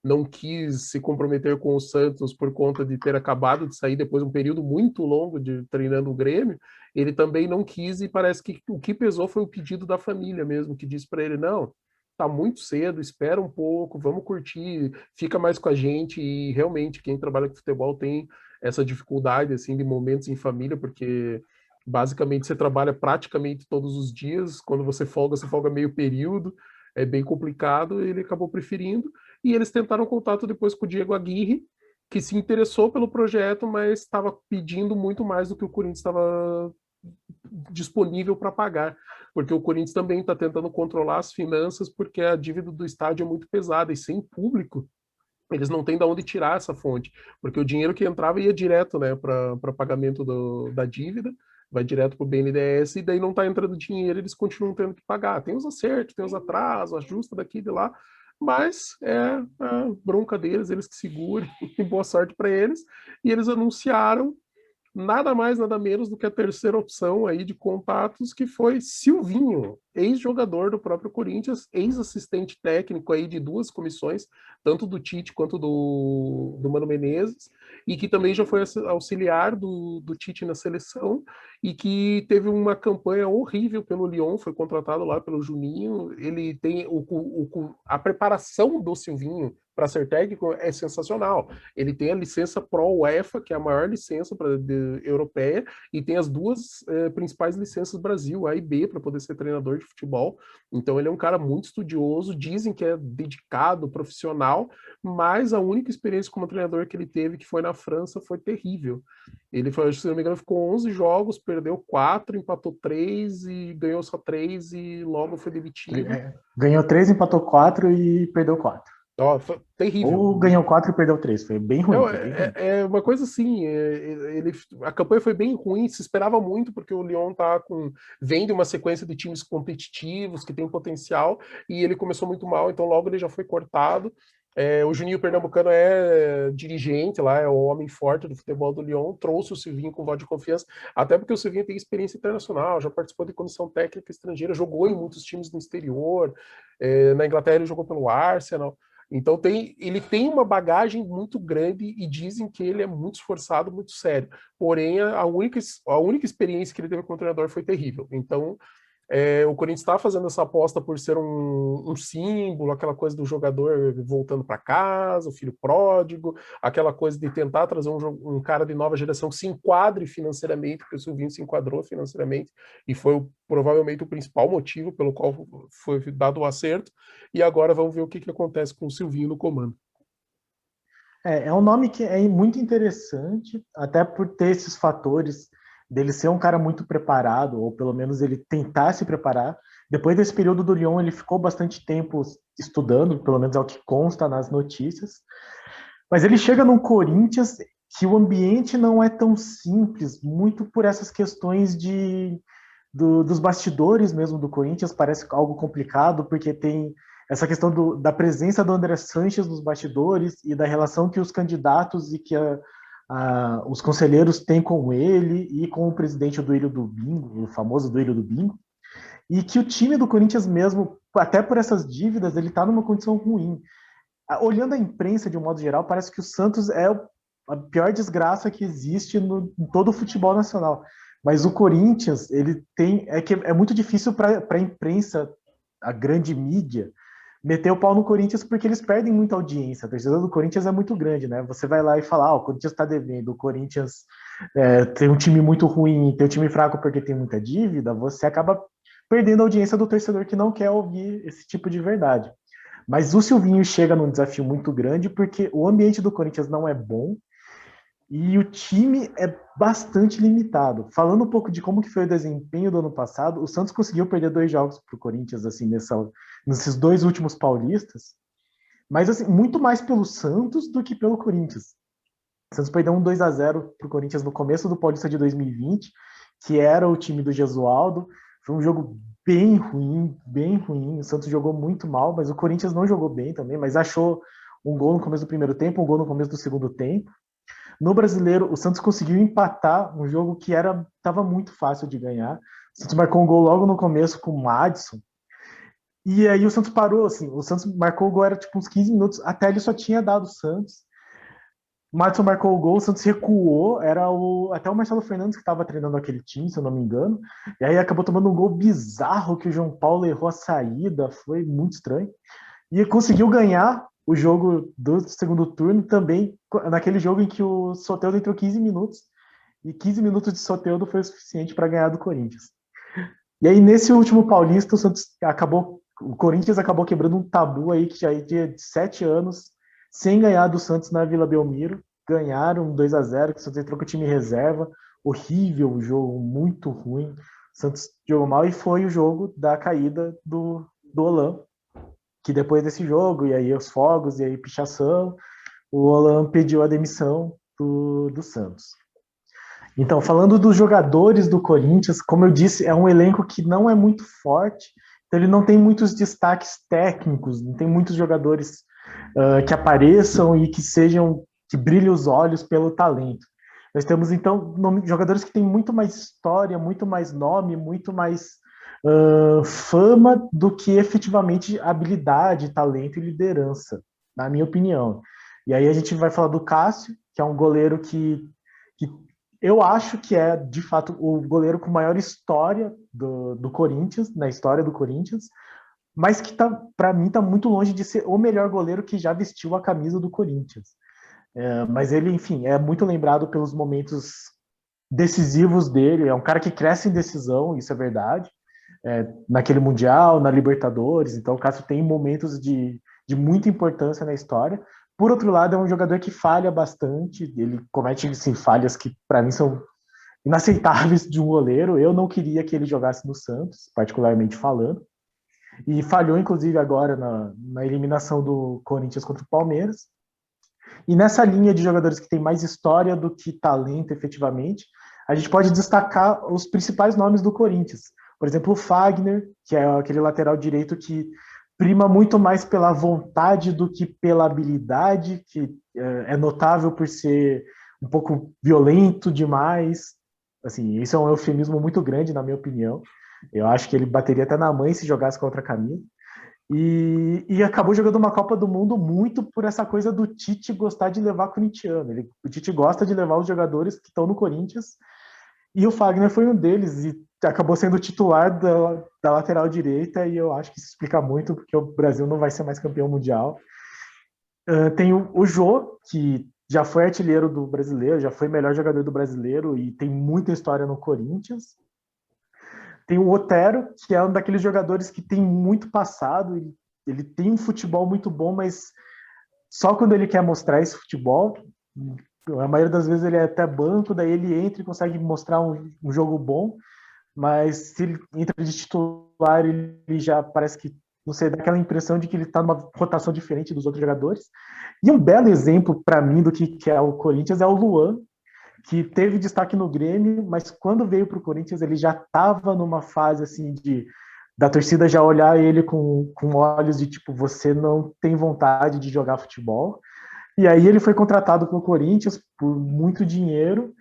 não quis se comprometer com o Santos por conta de ter acabado de sair depois de um período muito longo de treinando o Grêmio, ele também não quis, e parece que o que pesou foi o pedido da família mesmo, que disse para ele, não, tá muito cedo, espera um pouco, vamos curtir, fica mais com a gente. E realmente quem trabalha com futebol tem essa dificuldade assim de momentos em família, porque basicamente você trabalha praticamente todos os dias, quando você folga meio período, é bem complicado. Ele acabou preferindo, e eles tentaram contato depois com o Diego Aguirre, que se interessou pelo projeto, mas estava pedindo muito mais do que o Corinthians estava disponível para pagar, porque o Corinthians também está tentando controlar as finanças, porque a dívida do estádio é muito pesada, e sem público eles não têm de onde tirar essa fonte, porque o dinheiro que entrava ia direto, né, para pagamento da dívida, vai direto para o BNDES, e daí não está entrando dinheiro, eles continuam tendo que pagar. Tem os acertos, tem os atrasos, ajusta daqui e de lá, mas é a bronca deles, eles que segurem, e boa sorte para eles. E eles anunciaram nada mais, nada menos do que a terceira opção aí de contatos, que foi Silvinho, ex-jogador do próprio Corinthians, ex-assistente técnico aí de duas comissões, tanto do Tite quanto do Mano Menezes, e que também já foi auxiliar do Tite na seleção, e que teve uma campanha horrível pelo Lyon, foi contratado lá pelo Juninho. Ele tem a preparação do Silvinho para ser técnico é sensacional. Ele tem a licença Pro UEFA, que é a maior licença europeia, e tem as duas principais licenças Brasil, A e B, para poder ser treinador de futebol. Então ele é um cara muito estudioso, dizem que é dedicado, profissional, mas a única experiência como treinador que ele teve, que foi na França, foi terrível. Ele foi, se não me engano, ficou 11 jogos, perdeu 4, empatou 3 e ganhou só 3 e logo foi demitido. Ganhou 3, empatou 4 e perdeu 4. Ó, foi terrível. Ou ganhou 4 e perdeu 3. Foi bem ruim. É uma coisa assim, a campanha foi bem ruim, se esperava muito, porque o Lyon vem de uma sequência de times competitivos, que tem potencial, e ele começou muito mal, então logo ele já foi cortado. O Juninho Pernambucano é dirigente lá, é o homem forte do futebol do Lyon, trouxe o Silvinho com voto de confiança, até porque o Silvinho tem experiência internacional, já participou de comissão técnica estrangeira, jogou em muitos times no exterior, na Inglaterra ele jogou pelo Arsenal. Então ele tem uma bagagem muito grande e dizem que ele é muito esforçado, muito sério. Porém, a única experiência que ele teve como treinador foi terrível. Então, o Corinthians está fazendo essa aposta por ser um símbolo, aquela coisa do jogador voltando para casa, o filho pródigo, aquela coisa de tentar trazer um cara de nova geração que se enquadre financeiramente, porque o Silvinho se enquadrou financeiramente e foi provavelmente o principal motivo pelo qual foi dado o acerto. E agora vamos ver o que acontece com o Silvinho no comando. É um nome que é muito interessante, até por ter esses fatores dele ser um cara muito preparado, ou pelo menos ele tentar se preparar. Depois desse período do Lyon, ele ficou bastante tempo estudando, pelo menos é o que consta nas notícias. Mas ele chega num Corinthians que o ambiente não é tão simples, muito por essas questões dos bastidores mesmo do Corinthians, parece algo complicado, porque tem essa questão da presença do André Sanches nos bastidores e da relação que os candidatos e que os conselheiros têm com ele e com o presidente do Ilho do Bingo, o famoso do Ilho do Bingo, e que o time do Corinthians mesmo, até por essas dívidas, ele está numa condição ruim. Olhando a imprensa de um modo geral, parece que o Santos é a pior desgraça que existe em todo o futebol nacional. Mas o Corinthians, ele tem... É muito difícil para a imprensa, a grande mídia, meter o pau no Corinthians porque eles perdem muita audiência. A torcida do Corinthians é muito grande, né? Você vai lá e fala, o Corinthians está devendo, o Corinthians tem um time muito ruim, tem um time fraco porque tem muita dívida, você acaba perdendo a audiência do torcedor que não quer ouvir esse tipo de verdade. Mas o Silvinho chega num desafio muito grande porque o ambiente do Corinthians não é bom e o time é bastante limitado. Falando um pouco de como que foi o desempenho do ano passado, o Santos conseguiu perder 2 jogos para o Corinthians assim, nesses 2 últimos paulistas, mas assim, muito mais pelo Santos do que pelo Corinthians. O Santos perdeu um 2-0 para o Corinthians no começo do Paulista de 2020, que era o time do Gesualdo. Foi um jogo bem ruim, bem ruim. O Santos jogou muito mal, mas o Corinthians não jogou bem também, mas achou um gol no começo do primeiro tempo, um gol no começo do segundo tempo. No Brasileiro, o Santos conseguiu empatar um jogo que estava muito fácil de ganhar. O Santos marcou um gol logo no começo com o Madison. E aí o Santos parou, assim, o Santos marcou o gol, era tipo uns 15 minutos, até ele só tinha dado o Santos. O Madison marcou o gol, o Santos recuou, até o Marcelo Fernandes que estava treinando aquele time, se eu não me engano, e aí acabou tomando um gol bizarro que o João Paulo errou a saída, foi muito estranho. E conseguiu ganhar o jogo do segundo turno também, naquele jogo em que o Soteldo entrou 15 minutos, e 15 minutos de Soteldo foi o suficiente para ganhar do Corinthians. E aí, nesse último Paulista, o Corinthians acabou quebrando um tabu aí que já ia de 7 anos, sem ganhar do Santos na Vila Belmiro. Ganharam 2-0, que o Santos entrou com o time reserva, horrível o jogo, muito ruim. O Santos jogou mal e foi o jogo da caída do Holan, que depois desse jogo, e aí os fogos, e aí pichação, o Holan pediu a demissão do Santos. Então, falando dos jogadores do Corinthians, como eu disse, é um elenco que não é muito forte, então ele não tem muitos destaques técnicos, não tem muitos jogadores que apareçam e que brilhem os olhos pelo talento. Nós temos, então, jogadores que têm muito mais história, muito mais nome, muito mais fama do que efetivamente habilidade, talento e liderança, na minha opinião. E aí a gente vai falar do Cássio, que é um goleiro que eu acho que é, de fato, o goleiro com maior história do Corinthians, na história do Corinthians, mas que, para mim, está muito longe de ser o melhor goleiro que já vestiu a camisa do Corinthians. Mas ele, enfim, é muito lembrado pelos momentos decisivos dele. É um cara que cresce em decisão, isso é verdade. Naquele Mundial, na Libertadores. Então, o Cássio tem momentos de muita importância na história. Por outro lado, é um jogador que falha bastante. Ele comete assim, falhas que, para mim, são inaceitáveis de um goleiro. Eu não queria que ele jogasse no Santos, particularmente falando. E falhou, inclusive, agora na eliminação do Corinthians contra o Palmeiras. E nessa linha de jogadores que tem mais história do que talento, efetivamente, a gente pode destacar os principais nomes do Corinthians. Por exemplo, o Fagner, que é aquele lateral direito que prima muito mais pela vontade do que pela habilidade, que é notável por ser um pouco violento demais. Assim, isso é um eufemismo muito grande, na minha opinião. Eu acho que ele bateria até na mãe se jogasse contra a camisa. E acabou jogando uma Copa do Mundo muito por essa coisa do Tite gostar de levar corintiano. O Tite gosta de levar os jogadores que estão no Corinthians, e o Fagner foi um deles, e acabou sendo titular da lateral direita, e eu acho que isso explica muito, porque o Brasil não vai ser mais campeão mundial. Tem o Jô, que já foi artilheiro do brasileiro, já foi melhor jogador do brasileiro, e tem muita história no Corinthians. Tem o Otero, que é um daqueles jogadores que tem muito passado, ele tem um futebol muito bom, mas só quando ele quer mostrar esse futebol, a maioria das vezes ele é até banco, daí ele entra e consegue mostrar um jogo bom, mas se ele entra de titular, ele já parece que, não sei, dá aquela impressão de que ele está numa rotação diferente dos outros jogadores. E um belo exemplo para mim do que é o Corinthians é o Luan, que teve destaque no Grêmio, mas quando veio para o Corinthians ele já estava numa fase assim da torcida já olhar ele com olhos de tipo, você não tem vontade de jogar futebol. E aí ele foi contratado pelo Corinthians por muito dinheiro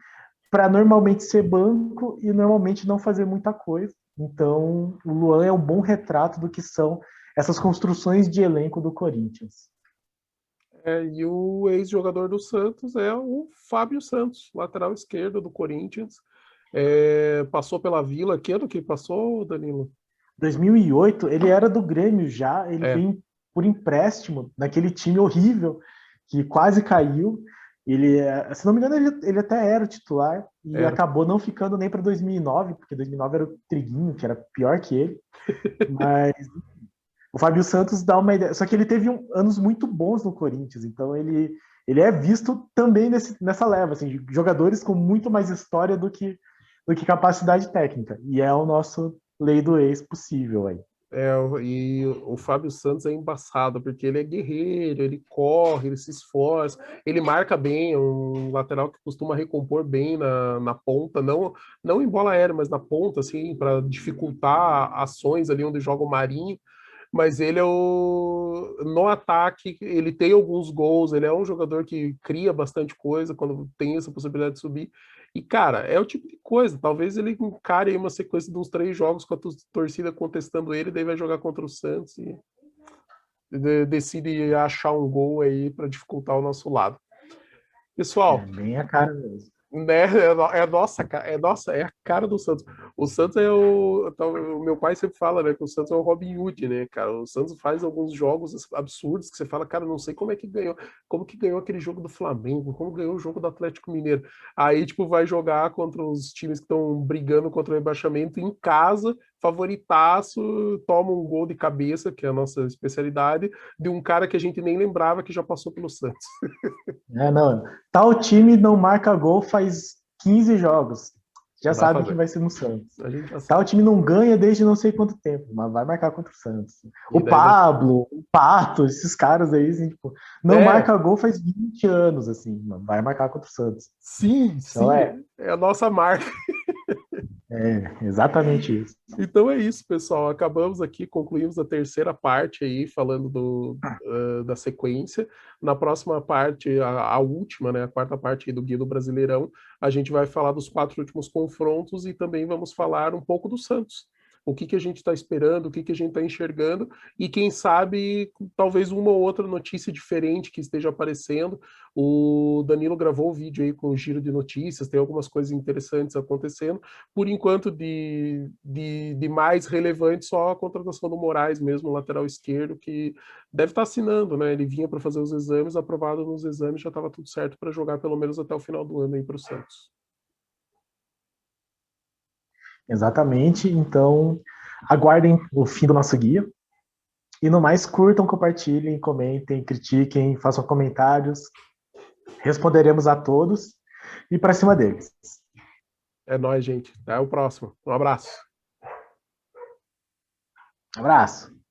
para normalmente ser banco e normalmente não fazer muita coisa. Então o Luan é um bom retrato do que são essas construções de elenco do Corinthians. E o ex-jogador do Santos é o Fábio Santos, lateral esquerdo do Corinthians. Passou pela Vila. Que ano que passou, Danilo? 2008, ele era do Grêmio já, ele veio por empréstimo naquele time horrível que quase caiu. Ele, se não me engano, ele até era o titular e acabou não ficando nem para 2009, porque 2009 era o Triguinho, que era pior que ele. Mas o Fábio Santos dá uma ideia. Só que ele teve anos muito bons no Corinthians, então ele é visto também nessa leva, assim, de jogadores com muito mais história do que capacidade técnica. E é o nosso lei do ex possível aí. E o Fábio Santos é embaçado, porque ele é guerreiro, ele corre, ele se esforça, ele marca bem, é um lateral que costuma recompor bem na ponta, não em bola aérea, mas na ponta, assim, para dificultar ações ali onde joga o Marinho. Mas ele no ataque, ele tem alguns gols, ele é um jogador que cria bastante coisa quando tem essa possibilidade de subir. E, cara, é o tipo de coisa, talvez ele encare aí uma sequência de uns 3 jogos com a torcida contestando ele, daí vai jogar contra o Santos e decide achar um gol aí para dificultar o nosso lado. Pessoal, bem a cara mesmo. Né? É a cara do Santos. O Santos o meu pai sempre fala, né, que o Santos é o Robin Hood, né, cara? O Santos faz alguns jogos absurdos que você fala, cara, não sei como que ganhou aquele jogo do Flamengo, como ganhou o jogo do Atlético Mineiro. Aí, tipo, vai jogar contra os times que estão brigando contra o rebaixamento em casa, favoritaço, toma um gol de cabeça, que é a nossa especialidade, de um cara que a gente nem lembrava que já passou pelo Santos. Não. Tal time não marca gol faz 15 jogos. Já sabe que vai ser no Santos. Tal time não ganha desde não sei quanto tempo, mas vai marcar contra o Santos. O Pablo, o Pato, esses caras aí, assim, tipo, não marca gol faz 20 anos, assim, vai marcar contra o Santos. Sim, então, sim, é a nossa marca. É, exatamente isso. Então é isso, pessoal. Acabamos aqui, concluímos a terceira parte aí, falando da sequência. Na próxima parte, a última, né, a quarta parte aí do Guia do Brasileirão, a gente vai falar dos 4 últimos confrontos e também vamos falar um pouco do Santos. O que a gente está esperando, o que a gente está enxergando, e quem sabe, talvez uma ou outra notícia diferente que esteja aparecendo. O Danilo gravou o vídeo aí com o giro de notícias, tem algumas coisas interessantes acontecendo. Por enquanto, de mais relevante, só a contratação do Moraes mesmo, lateral esquerdo, que deve estar assinando, né? Ele vinha para fazer os exames, aprovado nos exames, já estava tudo certo para jogar pelo menos até o final do ano aí para o Santos. Exatamente. Então, aguardem o fim do nosso guia. E no mais, curtam, compartilhem, comentem, critiquem, façam comentários. Responderemos a todos e para cima deles. É nóis, gente. Até o próximo. Um abraço. Abraço.